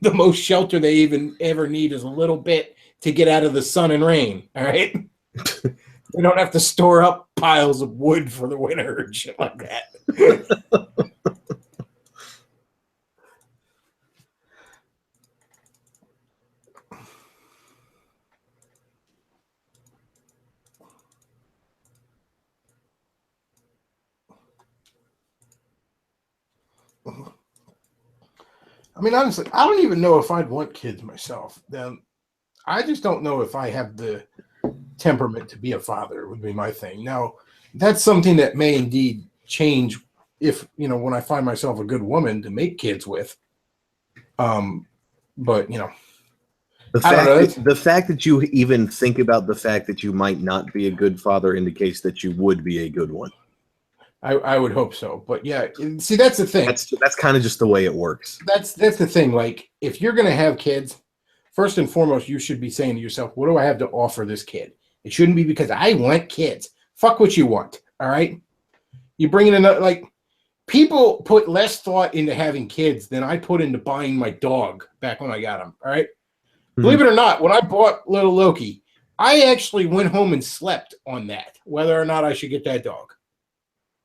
the most shelter they even ever need is a little bit to get out of the sun and rain. All right. They don't have to store up piles of wood for the winter and shit like that. I mean, honestly, I don't even know if I'd want kids myself. I just don't know if I have the temperament to be a father, would be my thing. Now, that's something that may indeed change if, when I find myself a good woman to make kids with. But, the fact that you even think about the fact that you might not be a good father indicates that you would be a good one. I would hope so. But yeah, see, that's the thing. That's kind of just the way it works. That's the thing. Like, if you're going to have kids, first and foremost, you should be saying to yourself, what do I have to offer this kid? It shouldn't be because I want kids. Fuck what you want. All right. You bring in another, like, people put less thought into having kids than I put into buying my dog back when I got him. All right. Mm-hmm. Believe it or not, when I bought little Loki, I actually went home and slept on that, whether or not I should get that dog.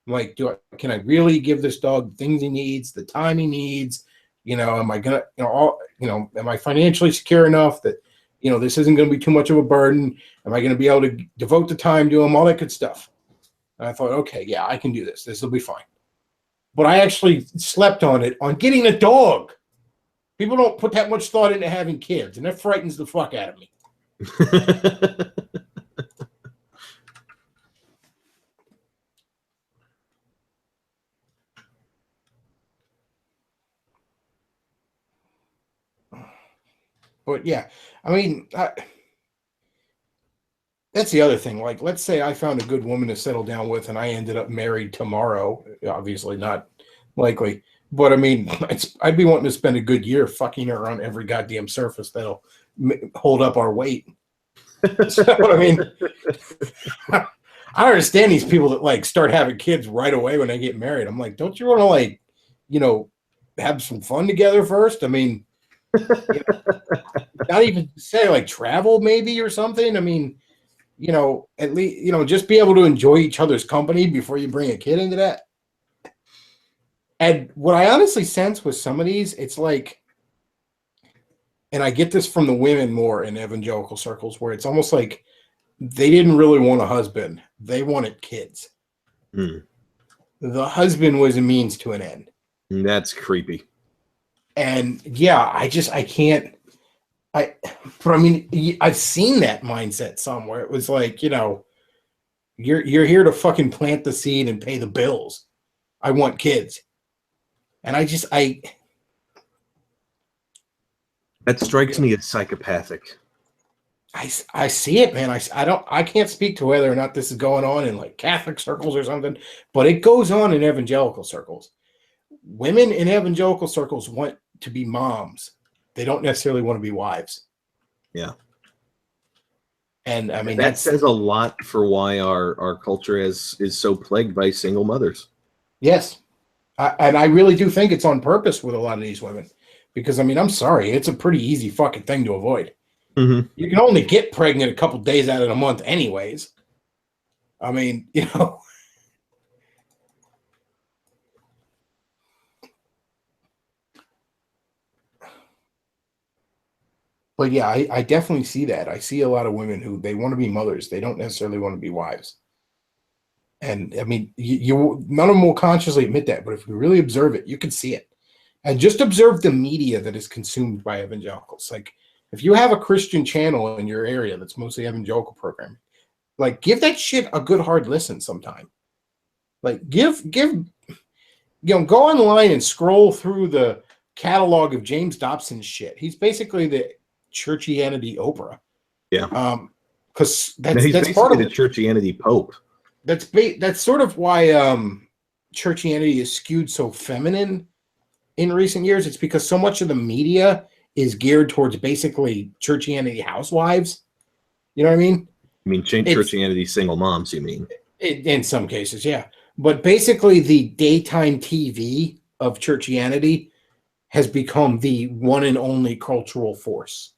Like, can I really give this dog the things he needs, the time he needs? Am I gonna, am I financially secure enough that, this isn't going to be too much of a burden? Am I going to be able to devote the time to him? All that good stuff. And I thought, okay, yeah, I can do this. This will be fine. But I actually slept on it, on getting a dog. People don't put that much thought into having kids, and that frightens the fuck out of me. But yeah, I mean, that's the other thing. Like, let's say I found a good woman to settle down with and I ended up married tomorrow. Obviously not likely. But I mean, I'd be wanting to spend a good year fucking her on every goddamn surface that'll hold up our weight. So, I mean, I don't understand these people that like start having kids right away when they get married. I'm like, don't you want to like, have some fun together first? I mean, not even say like travel maybe or something. I mean, at least, just be able to enjoy each other's company before you bring a kid into that. And what I honestly sense with some of these, it's like, and I get this from the women more in evangelical circles, where it's almost like they didn't really want a husband. They wanted kids. The husband was a means to an end. That's creepy. And yeah, I can't. But I mean, I've seen that mindset somewhere. It was like, you're here to fucking plant the seed and pay the bills. I want kids. And that strikes me as psychopathic. I see it, man. I can't speak to whether or not this is going on in like Catholic circles or something, but it goes on in evangelical circles. Women in evangelical circles want to be moms. They don't necessarily want to be wives. Yeah. And I mean, that says a lot for why our culture is so plagued by single mothers. Yes. And I really do think it's on purpose with a lot of these women, because I mean, I'm sorry, it's a pretty easy fucking thing to avoid. Mm-hmm. You can only get pregnant a couple days out of the month anyways. I mean, But yeah, I definitely see that. I see a lot of women who they want to be mothers. They don't necessarily want to be wives. And I mean, none of them will consciously admit that, but if you really observe it, you can see it. And just observe the media that is consumed by evangelicals. Like, if you have a Christian channel in your area that's mostly evangelical programming, like, give that shit a good hard listen sometime. Like, go online and scroll through the catalog of James Dobson's shit. He's basically the churchianity Oprah. Yeah. Because that's part of the churchianity Pope. That's sort of why churchianity is skewed so feminine in recent years. It's because so much of the media is geared towards basically churchianity housewives. You know what I mean? I mean, churchianity single moms, you mean? In some cases, yeah. But basically the daytime TV of churchianity has become the one and only cultural force,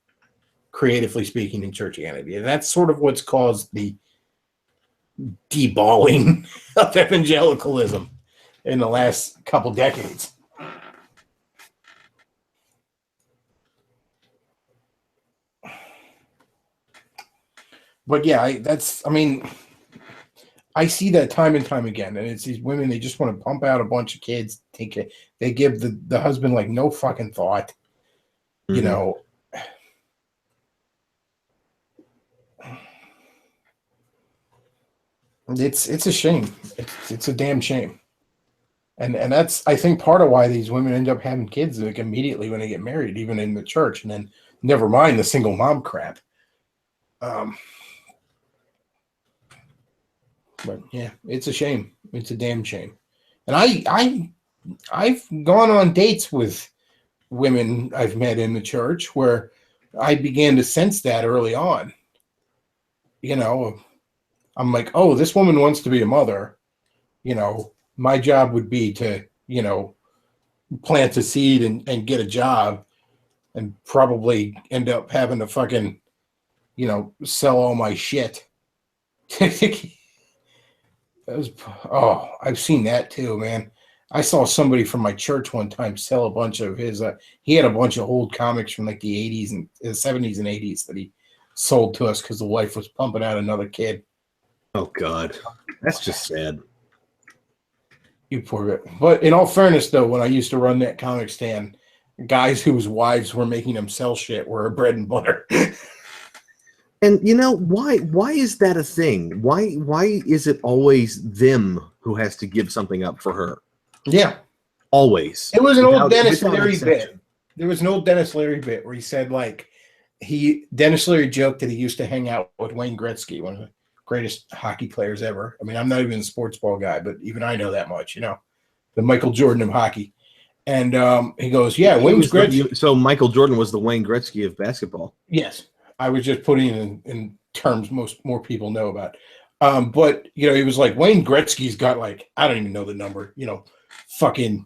creatively speaking, in churchianity. And that's sort of what's caused the deballing of evangelicalism in the last couple decades. But yeah, I see that time and time again, and it's these women, they just want to pump out a bunch of kids, they give the husband like no fucking thought, you know. It's a shame. It's a damn shame. And that's, I think, part of why these women end up having kids like immediately when they get married, even in the church, and then never mind the single mom crap. But yeah, it's a shame. It's a damn shame. And I've gone on dates with women I've met in the church where I began to sense that early on. You know, I'm like, oh, this woman wants to be a mother. You know, my job would be to, you know, plant a seed and get a job and probably end up having to fucking, you know, sell all my shit. I've seen that too, man. I saw somebody from my church one time sell a bunch of his, he had a bunch of old comics from like the 80s and 70s and 80s that he sold to us because the wife was pumping out another kid. Oh, God. That's just sad. You poor bit. But in all fairness, though, when I used to run that comic stand, guys whose wives were making them sell shit were bread and butter. And you know why is that a thing? Why is it always them who has to give something up for her? Yeah, always. It was an old Dennis Leary bit. There was an old Dennis Leary bit where he said like Dennis Leary joked that he used to hang out with Wayne Gretzky, one of the greatest hockey players ever. I mean, I'm not even a sports ball guy, but even I know that much. You know, the Michael Jordan of hockey. And he goes, yeah, Wayne Gretzky. So Michael Jordan was the Wayne Gretzky of basketball. Yes. I was just putting it in terms more people know about. But, you know, he was like, Wayne Gretzky's got like, I don't even know the number, you know, fucking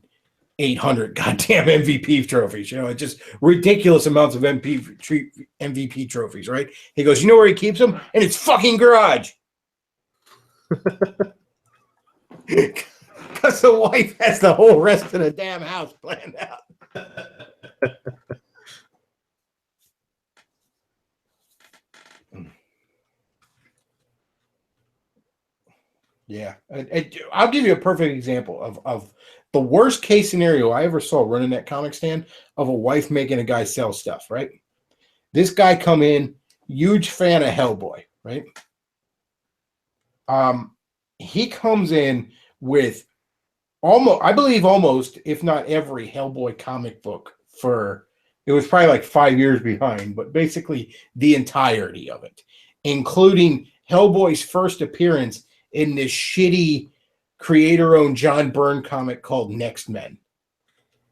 800 goddamn MVP trophies. You know, it's just ridiculous amounts of MVP trophies, right? He goes, you know where he keeps them? In his fucking garage. Because the wife has the whole rest of the damn house planned out. Yeah, I'll give you a perfect example of the worst case scenario I ever saw running that comic stand of a wife making a guy sell stuff, right? This guy come in, huge fan of Hellboy, right? He comes in with almost, if not every Hellboy comic book it was probably like 5 years behind, but basically the entirety of it, including Hellboy's first appearance in this shitty creator-owned John Byrne comic called Next Men,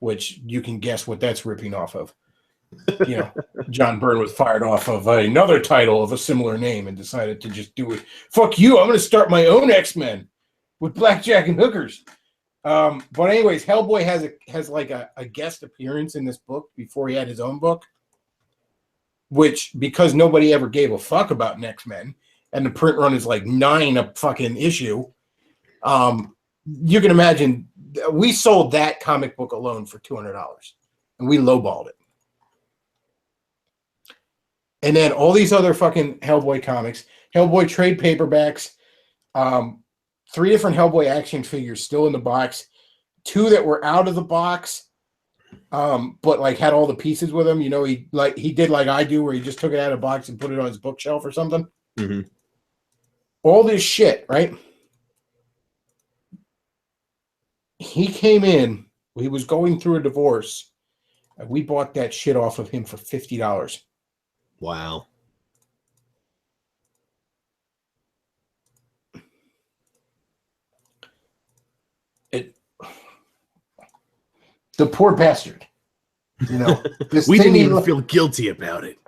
which you can guess what that's ripping off of. You know, John Byrne was fired off of another title of a similar name and decided to just do it. Fuck you, I'm going to start my own X-Men with blackjack and hookers. But anyways, Hellboy has like a guest appearance in this book before he had his own book, which, because nobody ever gave a fuck about Next Men, and the print run is like 9 a fucking issue. You can imagine we sold that comic book alone for $200 and we lowballed it. And then all these other fucking Hellboy comics, Hellboy trade paperbacks, 3 different Hellboy action figures still in the box, 2 that were out of the box, but like had all the pieces with him. You know, he did like I do, where he just took it out of the box and put it on his bookshelf or something. Mm-hmm. All this shit, right? He came in, he was going through a divorce, and we bought that shit off of him for $50. Wow. The poor bastard. You know, we didn't even feel guilty about it.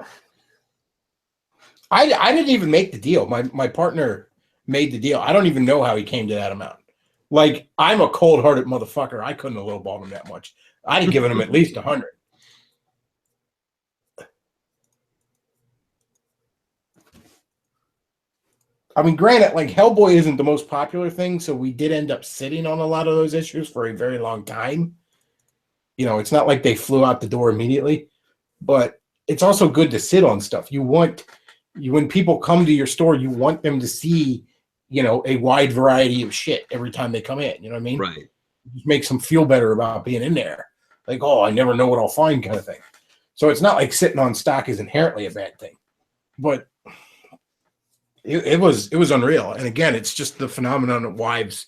I didn't even make the deal. My partner made the deal. I don't even know how he came to that amount. Like, I'm a cold-hearted motherfucker. I couldn't have lowballed him that much. I'd have given him at least 100. I mean, granted, like, Hellboy isn't the most popular thing, so we did end up sitting on a lot of those issues for a very long time. You know, it's not like they flew out the door immediately, but it's also good to sit on stuff. When people come to your store, you want them to see, you know, a wide variety of shit every time they come in. You know what I mean? Right. It just makes them feel better about being in there. Like, oh, I never know what I'll find, kind of thing. So it's not like sitting on stock is inherently a bad thing, but it was unreal. And again, it's just the phenomenon of wives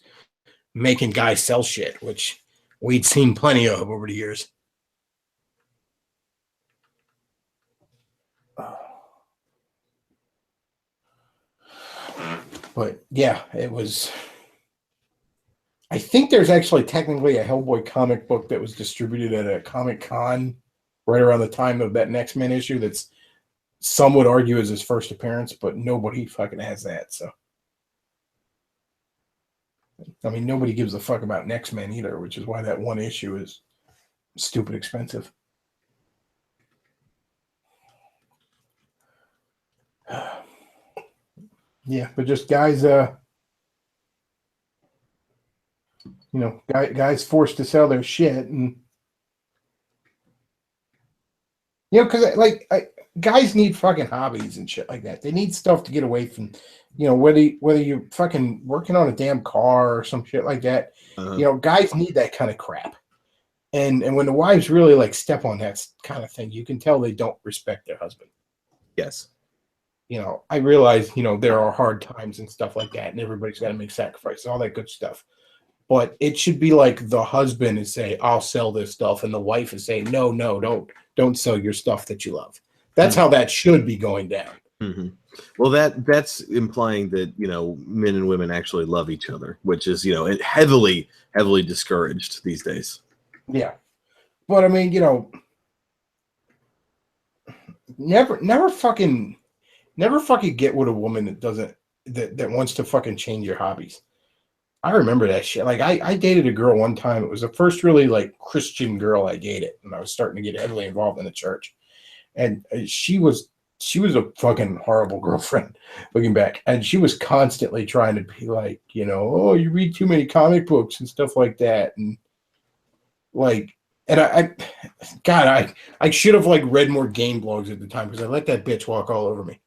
making guys sell shit, which we'd seen plenty of over the years. But yeah, it was. I think there's actually technically a Hellboy comic book that was distributed at a Comic-Con right around the time of that Next Men issue. That's, some would argue, is his first appearance, but nobody fucking has that. So, I mean, nobody gives a fuck about Next Men either, which is why that one issue is stupid expensive. Yeah, but just guys, you know, guys forced to sell their shit, and you know, because like guys need fucking hobbies and shit like that. They need stuff to get away from, you know, whether you're fucking working on a damn car or some shit like that. You know, guys need that kind of crap. And when the wives really like step on that kind of thing, you can tell they don't respect their husband. Yes. You know, I realize, you know, there are hard times and stuff like that, and everybody's got to make sacrifices, all that good stuff. But it should be like the husband is saying, "I'll sell this stuff," and the wife is saying, "No, don't sell your stuff that you love." That's how that should be going down. Mm-hmm. Well, that's implying that, you know, men and women actually love each other, which is, you know, heavily discouraged these days. Yeah, but I mean, you know, never fucking get with a woman that doesn't that wants to fucking change your hobbies. I remember that shit. Like I dated a girl one time. It was the first really like Christian girl I dated, and I was starting to get heavily involved in the church. And she was a fucking horrible girlfriend, looking back. And she was constantly trying to be like, you know, oh, you read too many comic books and stuff like that, and like, and I should have like read more game blogs at the time, because I let that bitch walk all over me.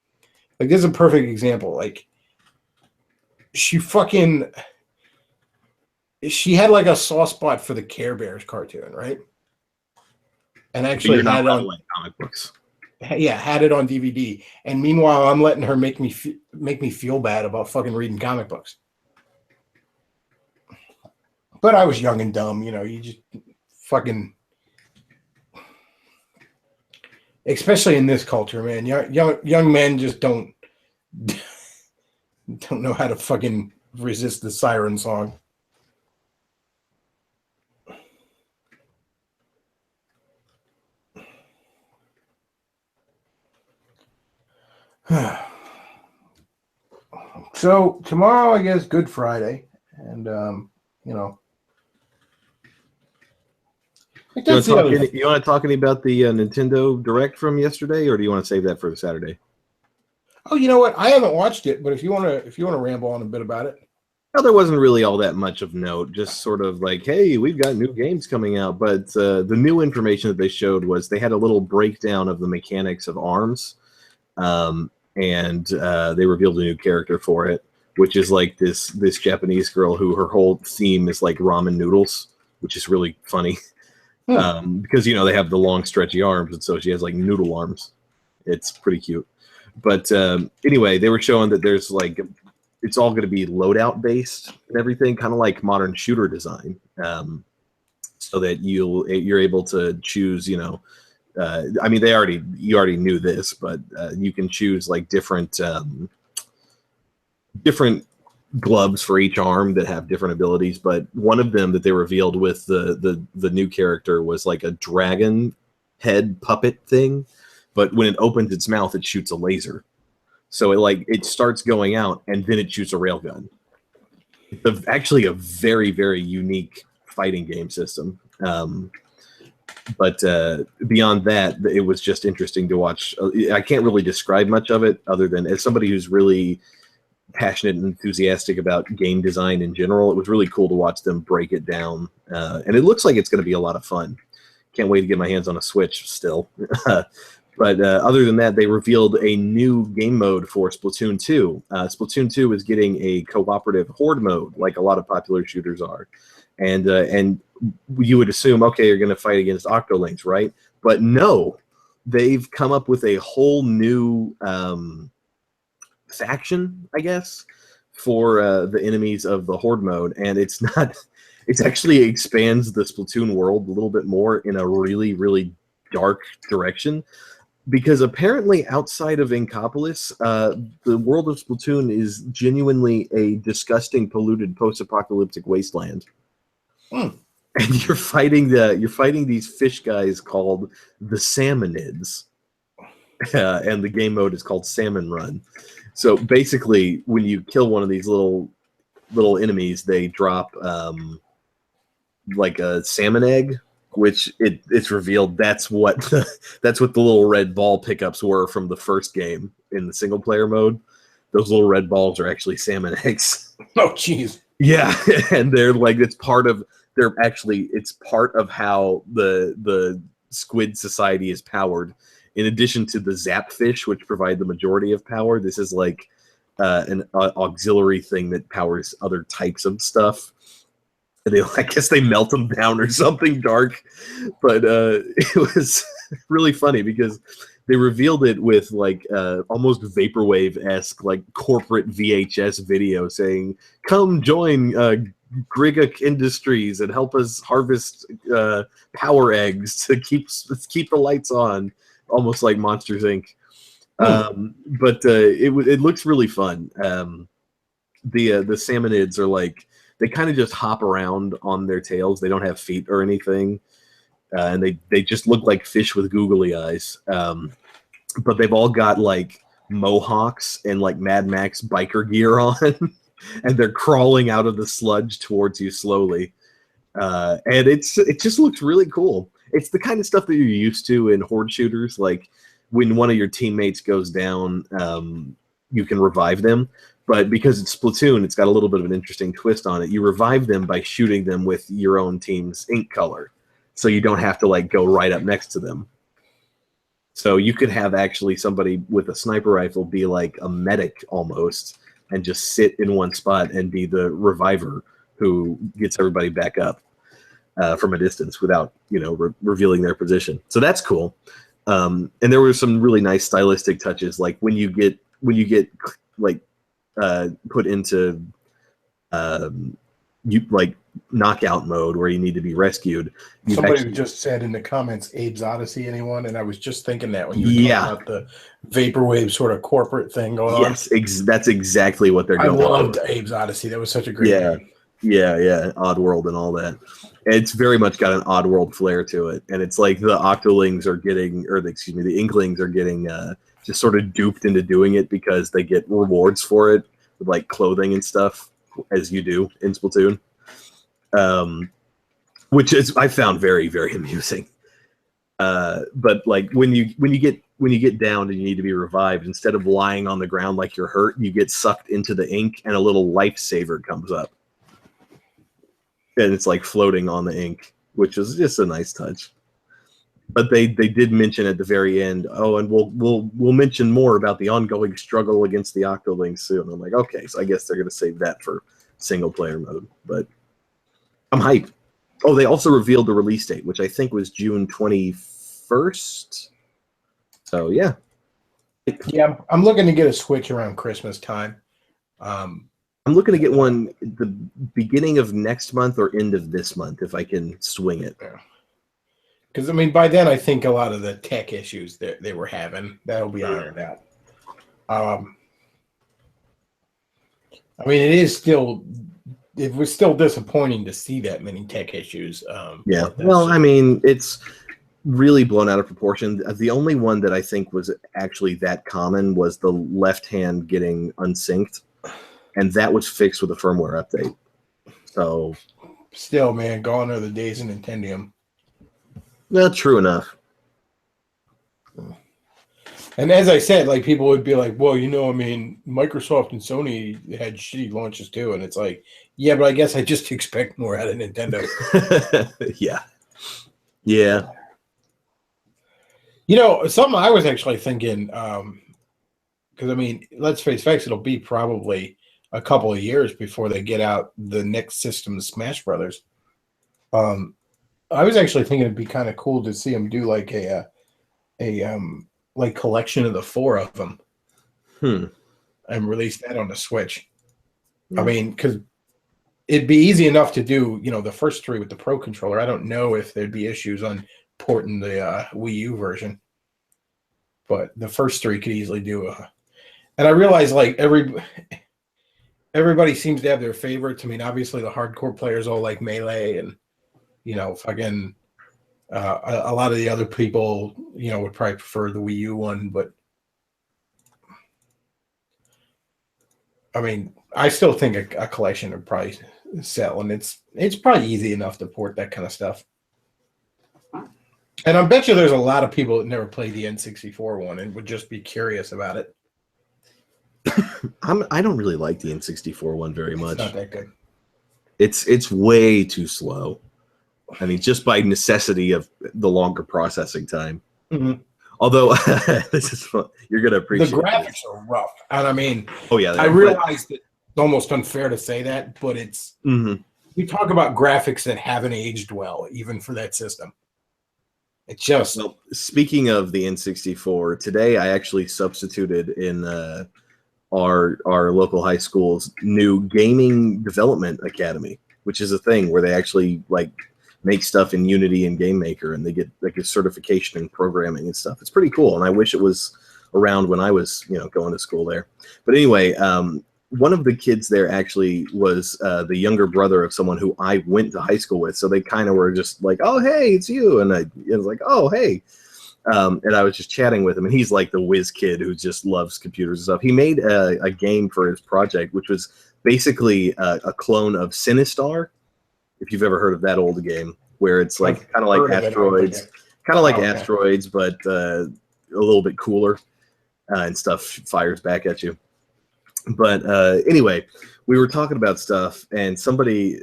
Like, this is a perfect example. Like, she had like a soft spot for the Care Bears cartoon, right? And actually had it on comic books. Yeah, had it on DVD. And meanwhile, I'm letting her make me feel bad about fucking reading comic books. But I was young and dumb, you know. You just fucking, especially in this culture, man. Young men just don't know how to fucking resist the siren song. So tomorrow, I guess, Good Friday, and you know, you want to talk any about the Nintendo Direct from yesterday, or do you want to save that for Saturday? Oh, you know what? I haven't watched it, but if you want to ramble on a bit about it. Well, there wasn't really all that much of note. Just sort of like, hey, we've got new games coming out. But the new information that they showed was they had a little breakdown of the mechanics of ARMS. And they revealed a new character for it, which is like this Japanese girl who her whole theme is like ramen noodles, which is really funny. Because, you know, they have the long stretchy arms, and so she has like noodle arms. It's pretty cute. But anyway, they were showing that there's like, it's all going to be loadout based and everything, kind of like modern shooter design, so that you're able to choose, you know, I mean, you already knew this, but you can choose like different gloves for each arm that have different abilities. But one of them that they revealed with the new character was like a dragon head puppet thing, but when it opens its mouth, it shoots a laser. So it starts going out, and then it shoots a railgun. It's actually a very, very unique fighting game system. But beyond that, it was just interesting to watch. I can't really describe much of it other than as somebody who's really passionate and enthusiastic about game design in general. It was really cool to watch them break it down. And it looks like it's going to be a lot of fun. Can't wait to get my hands on a Switch still. But other than that, they revealed a new game mode for Splatoon 2. Splatoon 2 is getting a cooperative horde mode, like a lot of popular shooters are. And you would assume, okay, you're going to fight against Octolings, right? But no, they've come up with a whole new faction, I guess, for the enemies of the horde mode. And it's not... It actually expands the Splatoon world a little bit more in a really, really dark direction. Because apparently outside of Inkopolis, the world of Splatoon is genuinely a disgusting, polluted, post-apocalyptic wasteland. And you're fighting these fish guys called the Salmonids, and the game mode is called Salmon Run. So basically, when you kill one of these little enemies, they drop like a salmon egg. Which it's revealed that's what the little red ball pickups were from the first game in the single player mode. Those little red balls are actually salmon eggs. Oh, jeez. Yeah, and they're like it's part of how the squid society is powered. In addition to the zap fish, which provide the majority of power, this is like an auxiliary thing that powers other types of stuff. I guess they melt them down or something dark, but it was really funny because they revealed it with like almost vaporwave-esque like corporate VHS video saying, "Come join Grigak Industries and help us harvest power eggs to keep the lights on," almost like Monsters Inc. But it looks really fun. The Salmonids are like. They kind of just hop around on their tails. They don't have feet or anything. And they just look like fish with googly eyes. But they've all got like mohawks and like Mad Max biker gear on. And they're crawling out of the sludge towards you slowly. And it just looks really cool. It's the kind of stuff that you're used to in horde shooters. Like when one of your teammates goes down, you can revive them. But because it's Splatoon, it's got a little bit of an interesting twist on it. You revive them by shooting them with your own team's ink color. So you don't have to like go right up next to them. So you could have actually somebody with a sniper rifle be like a medic almost and just sit in one spot and be the reviver who gets everybody back up from a distance without, revealing their position. So that's cool. And there were some really nice stylistic touches, like when you get like put into knockout mode where you need to be rescued. Somebody just said in the comments, Abe's Odyssey, anyone? And I was just thinking that when you were talking about the vaporwave sort of corporate thing going on. Yes, that's exactly what they're going. I loved Abe's Odyssey. That was such a great game. Yeah, Oddworld and all that. It's very much got an Oddworld flair to it, and it's like the Octolings are getting, the Inklings are getting just sort of duped into doing it because they get rewards for it with like clothing and stuff, as you do in Splatoon. Which is I found very, very amusing. But like when you get down and you need to be revived, instead of lying on the ground like you're hurt, you get sucked into the ink and a little lifesaver comes up. And it's like floating on the ink, which is just a nice touch. But they did mention at the very end, and we'll mention more about the ongoing struggle against the Octolings soon. I'm like, okay, so I guess they're gonna save that for single player mode. But I'm hyped. Oh, they also revealed the release date, which I think was June 21st. So yeah. Yeah, I'm looking to get a Switch around Christmas time. I'm looking to get one at the beginning of next month or end of this month if I can swing it. Because, by then, I think a lot of the tech issues that they were having, that'll be ironed out. It was still disappointing to see that many tech issues. Yeah, well, it's really blown out of proportion. The only one that I think was actually that common was the left hand getting unsynced. and that was fixed with a firmware update. So, still, man, gone are the days of Nintendo. not true enough. And as I said, like people would be like, well, I mean, Microsoft and Sony had shitty launches too. And it's like, yeah, but I guess I just expect more out of Nintendo. Yeah. Yeah. Something I was actually thinking, because I mean, let's face facts, it'll be probably a couple of years before they get out the next system, Smash Brothers. I was actually thinking it'd be kind of cool to see them do like a like collection of the 4 of them, and release that on the Switch. I mean, because it'd be easy enough to do, the first 3 with the Pro controller. I don't know if there'd be issues on porting the Wii U version, but the first 3 could easily do. And I realize like everybody seems to have their favorites. I mean, obviously the hardcore players all like Melee, and fucking. A lot of the other people, would probably prefer the Wii U one, but I mean, I still think a collection would probably sell, and it's probably easy enough to port that kind of stuff. And I bet you there's a lot of people that never played the N64 one and would just be curious about it. I don't really like the N64 one very much. It's not that good. It's way too slow. I mean, just by necessity of the longer processing time. Mm-hmm. Although this is fun. You're gonna appreciate the graphics are rough, and I mean, yeah, I realize that it's almost unfair to say that, but it's we talk about graphics that haven't aged well, even for that system. It's just speaking of the N64, today I actually substituted in our local high school's new gaming development academy, which is a thing where they actually like make stuff in Unity and Game Maker, and they get like a certification in programming and stuff. It's pretty cool, and I wish it was around when I was, going to school there. But anyway, one of the kids there actually was the younger brother of someone who I went to high school with, so they kind of were just like, "Oh, hey, it's you," and I was like, "Oh, hey," and I was just chatting with him, and he's like the whiz kid who just loves computers and stuff. He made a game for his project, which was basically a clone of Sinistar. If you've ever heard of that old game, where it's like kind of like Asteroids, Asteroids, but a little bit cooler, and stuff fires back at you. But anyway, we were talking about stuff, and somebody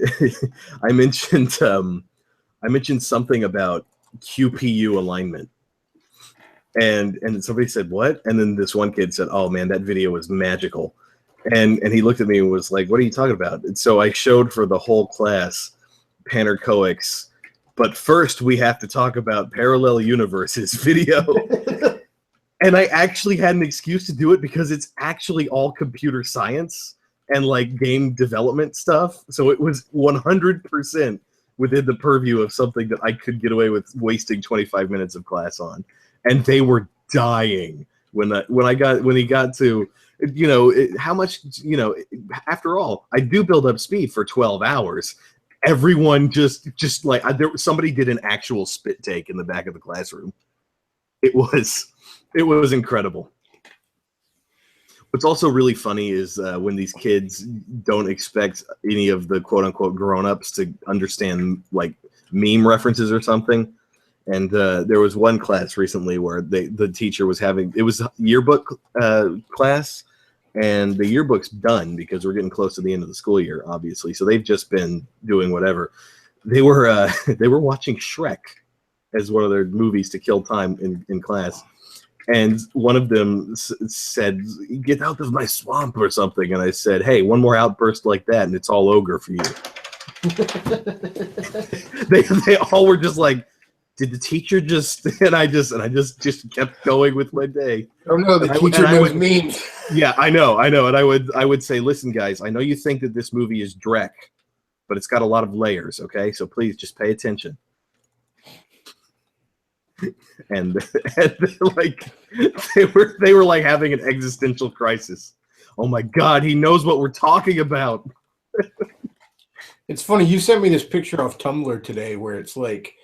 I mentioned something about QPU alignment, and somebody said what, and then this one kid said, "Oh man, that video was magical," and he looked at me and was like, "What are you talking about?" And so I showed for the whole class Panercoics, but first we have to talk about Parallel Universes video. And I actually had an excuse to do it because it's actually all computer science and like game development stuff. So it was 100% within the purview of something that I could get away with wasting 25 minutes of class on. And they were dying when he got to, how much, after all, I do build up speed for 12 hours. Everyone just like somebody did an actual spit take in the back of the classroom. It was incredible. What's also really funny is when these kids don't expect any of the quote unquote grown-ups to understand like meme references or something. And there was one class recently where the teacher was it was a yearbook class. And the yearbook's done because we're getting close to the end of the school year, obviously. So they've just been doing whatever. They were watching Shrek as one of their movies to kill time in class. And one of them said, "Get out of my swamp" or something. And I said, "Hey, one more outburst like that, and it's all ogre for you." they all were just like, "Did the teacher just?" And I just kept going with my day. Oh no, the teacher knows memes. Yeah, I know. And I would say, "Listen, guys, I know you think that this movie is Drek, but it's got a lot of layers. Okay, so please just pay attention." And like they were like having an existential crisis. Oh my God, he knows what we're talking about. It's funny, you sent me this picture off Tumblr today where it's like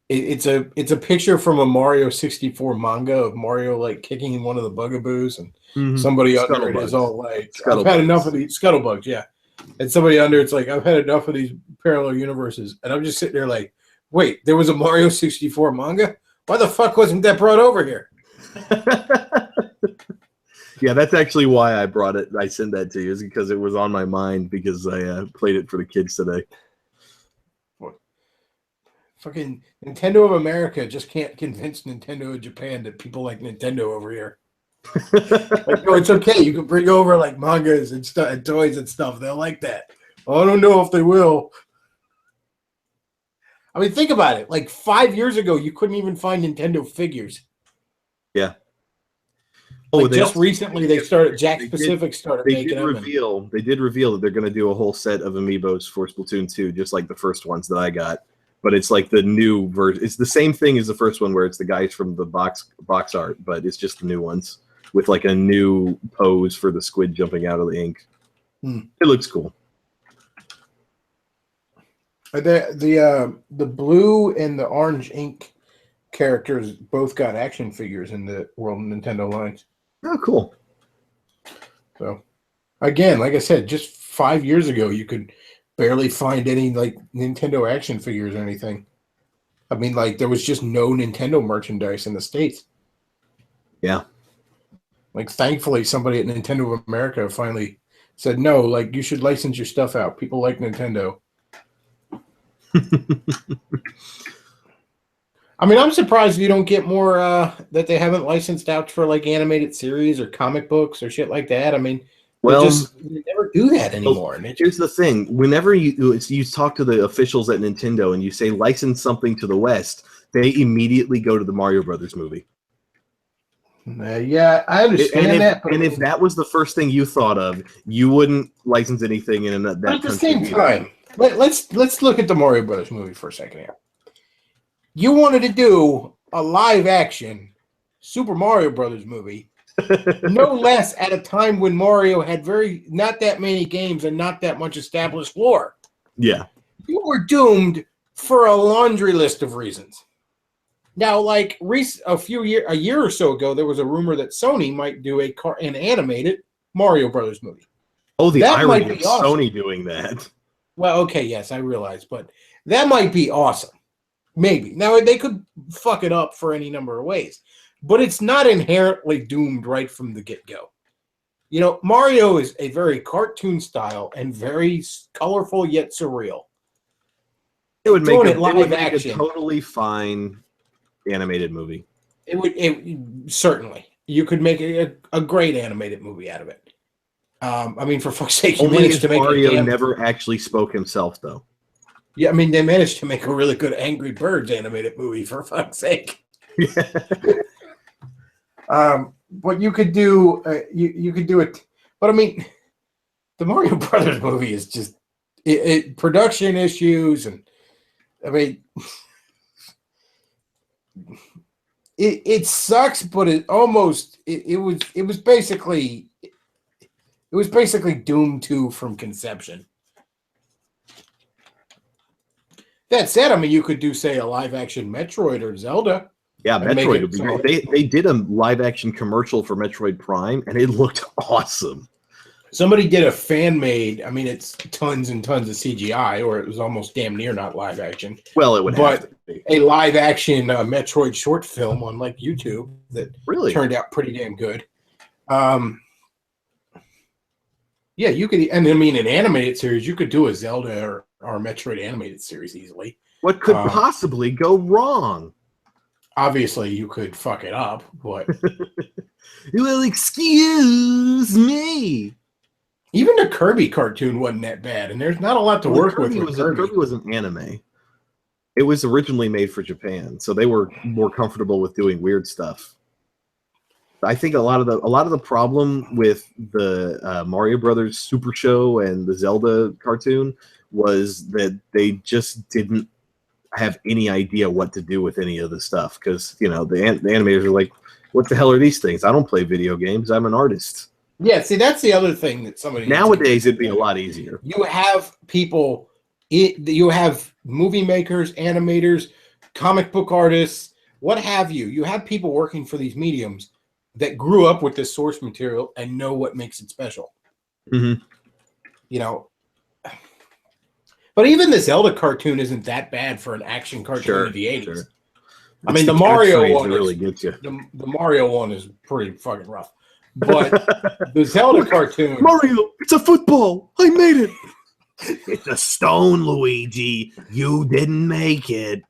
It's a picture from a Mario 64 manga of Mario like kicking one of the bugaboos, and somebody under it is all like, "I've had enough of these scuttlebugs." Yeah, and somebody under it's like, "I've had enough of these parallel universes," and I'm just sitting there like, "Wait, there was a Mario 64 manga? Why the fuck wasn't that brought over here?" Yeah, that's actually why I brought it. I sent that to you, is because it was on my mind because I played it for the kids today. Fucking Nintendo of America just can't convince Nintendo of Japan that people like Nintendo over here. Like, no, it's okay. You can bring over like mangas and stuff and toys and stuff. They'll like that. I don't know if they will. I mean, think about it. Like 5 years ago, you couldn't even find Nintendo figures. Yeah. Like just recently, they started. Jakks Pacific started making them. They did reveal that they're going to do a whole set of amiibos for Splatoon 2, just like the first ones that I got. But it's like the new version. It's the same thing as the first one, where it's the guys from the box art, but it's just the new ones with like a new pose for the squid jumping out of the ink. It looks cool. The blue and the orange ink characters both got action figures in the World Nintendo lines. Oh, cool. So, again, like I said, just 5 years ago, you could barely find any like Nintendo action figures or anything. I mean, like there was just no Nintendo merchandise in the States. Yeah. Like thankfully somebody at Nintendo of America finally said, no, like you should license your stuff out. People like Nintendo. I mean, I'm surprised you don't get more that they haven't licensed out for like animated series or comic books or shit like that. I mean, well, they never do that anymore. Well, here's the thing: whenever you talk to the officials at Nintendo and you say license something to the West, they immediately go to the Mario Brothers movie. Yeah, I understand that. And if that was the first thing you thought of, you wouldn't license anything in that. But at the same time, let's look at the Mario Brothers movie for a second here. You wanted to do a live action Super Mario Brothers movie. No less at a time when Mario had not that many games and not that much established lore. Yeah. You were doomed for a laundry list of reasons. Now, like a year or so ago, there was a rumor that Sony might do an animated Mario Brothers movie. Oh, the irony of Sony doing that. Well, okay, yes, I realize, but that might be awesome. Maybe. Now, they could fuck it up for any number of ways. But it's not inherently doomed right from the get-go. You know, Mario is a very cartoon style and very colorful yet surreal. It would make a totally fine animated movie. It certainly. You could make a great animated movie out of it. I mean, for fuck's sake, you managed to make Mario never actually spoke himself, though. Yeah, I mean, they managed to make a really good Angry Birds animated movie, for fuck's sake. But you could do you could do it. But I mean, the Mario Brothers movie is just production issues, and I mean, it sucks. But it was basically doomed to from conception. That said, I mean, you could do, say, a live-action Metroid or Zelda. Yeah, Metroid would be great. They did a live-action commercial for Metroid Prime, and it looked awesome. Somebody did a fan-made, I mean, it's tons and tons of CGI, or it was almost damn near not live-action. Well, it would have to be. A live-action Metroid short film on, like, YouTube that really turned out pretty damn good. Yeah, you could, and I mean, an animated series, you could do a Zelda or a Metroid animated series easily. What could possibly go wrong? Obviously, you could fuck it up, but... Well, excuse me. Even the Kirby cartoon wasn't that bad, and there's not a lot to work with Kirby. Kirby was an anime. It was originally made for Japan, so they were more comfortable with doing weird stuff. I think a lot of the problem with the Mario Brothers Super Show and the Zelda cartoon was that they just didn't have any idea what to do with any of the stuff, because the animators are like, what the hell are these things? I don't play video games. I'm an artist. Yeah, see, that's the other thing that somebody nowadays it'd be a lot easier. You have people, you have movie makers, animators comic book artists, what have you. You have people working for these mediums that grew up with this source material and know what makes it special. Mm-hmm. You know, but even the Zelda cartoon isn't that bad for an action cartoon of the 80s. Sure. I mean, the Mario one really gets you. The Mario one is pretty fucking rough. But the Zelda cartoon, Mario, it's a football. I made it. It's a stone, Luigi. You didn't make it.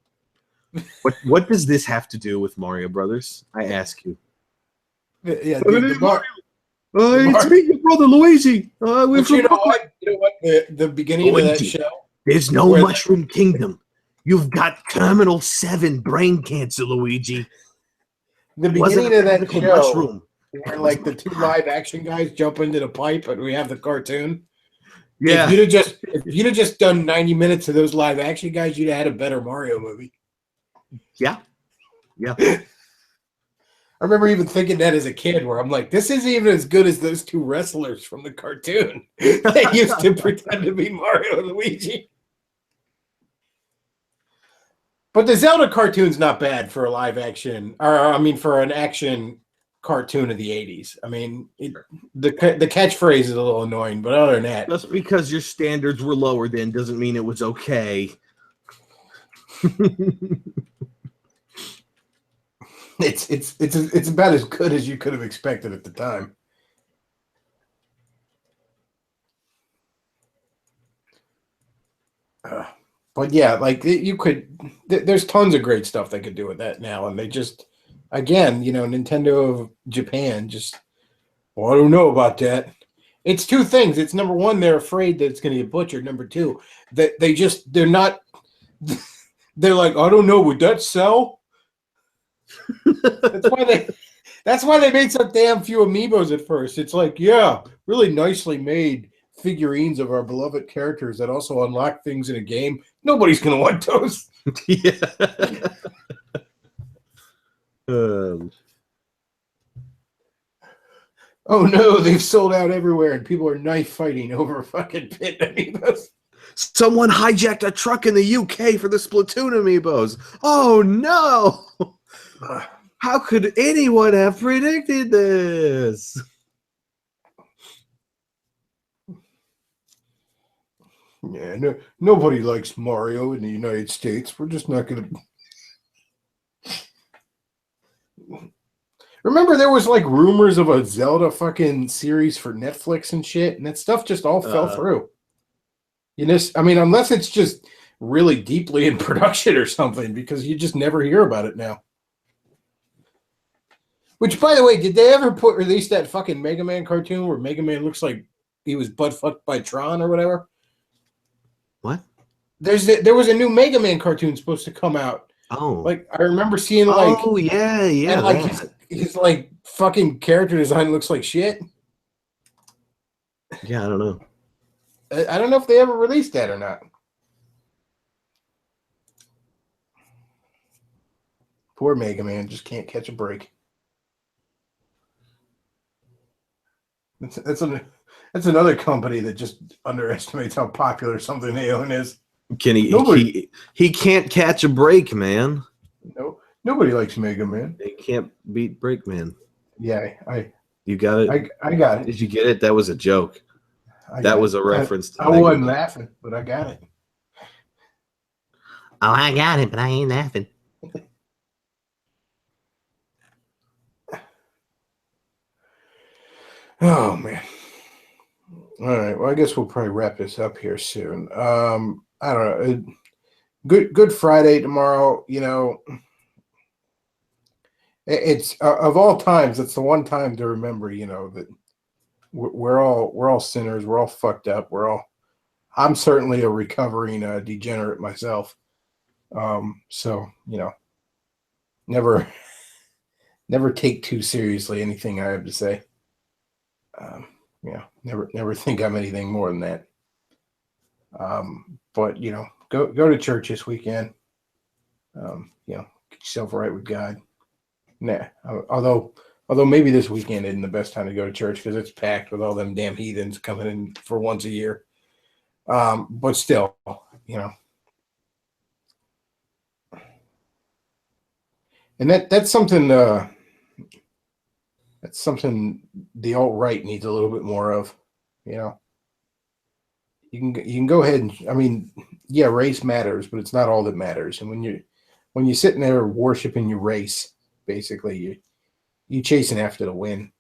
What does this have to do with Mario Brothers? I ask you. yeah, It's me, your brother Luigi. you know what? The beginning Luigi. of that show. There's no Mushroom Kingdom. You've got Terminal 7 brain cancer, Luigi. The beginning of that show, mushroom. where like the two live action guys jump into the pipe and we have the cartoon. Yeah. If you'd have just done 90 minutes of those live action guys, you'd have had a better Mario movie. Yeah. I remember even thinking that as a kid, where I'm like, this isn't even as good as those two wrestlers from the cartoon. They used to pretend to be Mario and Luigi. But the Zelda cartoon's not bad for a live action, for an action cartoon of the 80s. I mean, the catchphrase is a little annoying, but other than that, just because your standards were lower then doesn't mean it was okay. It's about as good as you could have expected at the time. But yeah, like you could. There's tons of great stuff they could do with that now, and they just, again, Nintendo of Japan just. Well, I don't know about that. It's two things. It's number one, they're afraid that it's going to get butchered. Number two, that they're not. They're like, I don't know. Would that sell? That's why they made so damn few amiibos at first. It's like, yeah, really nicely made figurines of our beloved characters that also unlock things in a game. Nobody's gonna want those. Yeah. Oh no, they've sold out everywhere, and people are knife fighting over fucking pit amiibos. Someone hijacked a truck in the UK for the Splatoon amiibos. Oh no! How could anyone have predicted this? Yeah, nobody likes Mario in the United States. We're just not going to. Remember, there was like rumors of a Zelda fucking series for Netflix and shit, and that stuff just all fell through. Unless it's just really deeply in production or something, because you just never hear about it now. Which, by the way, did they ever release that fucking Mega Man cartoon where Mega Man looks like he was butt fucked by Tron or whatever? What? There was a new Mega Man cartoon supposed to come out. Oh, like I remember seeing like. Oh yeah. And like his like fucking character design looks like shit. Yeah, I don't know. I don't know if they ever released that or not. Poor Mega Man just can't catch a break. That's another company that just underestimates how popular something they own is. He can't catch a break, man. No, nobody likes Mega Man. They can't beat Breakman. Yeah, you got it. I got it. Did you get it? That was a joke. That was a reference. I wasn't laughing, but I got it. Oh, I got it, but I ain't laughing. Oh man. All right. Well, I guess we'll probably wrap this up here soon. I don't know. Good Friday tomorrow. It's of all times, it's the one time to remember. That we're all sinners. We're all fucked up. I'm certainly a recovering degenerate myself. So never take too seriously anything I have to say. Never think I'm anything more than that. But go to church this weekend. Get yourself right with God. Nah, although maybe this weekend isn't the best time to go to church because it's packed with all them damn heathens coming in for once a year. But still, And that's something the alt-right needs a little bit more of. You know, you can go ahead and, I mean, yeah, race matters, but it's not all that matters. And when you're sitting there worshiping your race, basically you chasing after the win.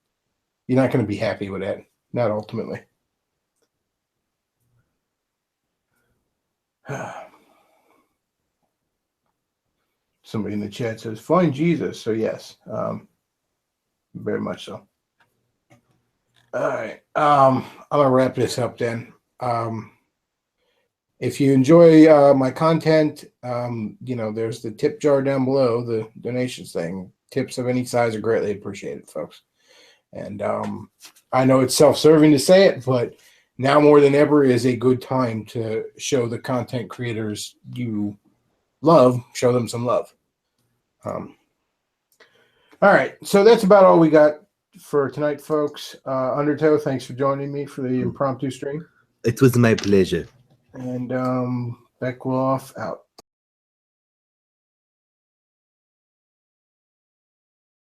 You're not going to be happy with that. Not ultimately. Somebody in the chat says, find Jesus. So yes, very much so. All right. I'm going to wrap this up then. If you enjoy my content, there's the tip jar down below, the donations thing. Tips of any size are greatly appreciated, folks. And I know it's self-serving to say it, but now more than ever is a good time to show the content creators you love, show them some love. All right, so that's about all we got for tonight, folks. Undertow, thanks for joining me for the impromptu stream. It was my pleasure. And Bechtloff out.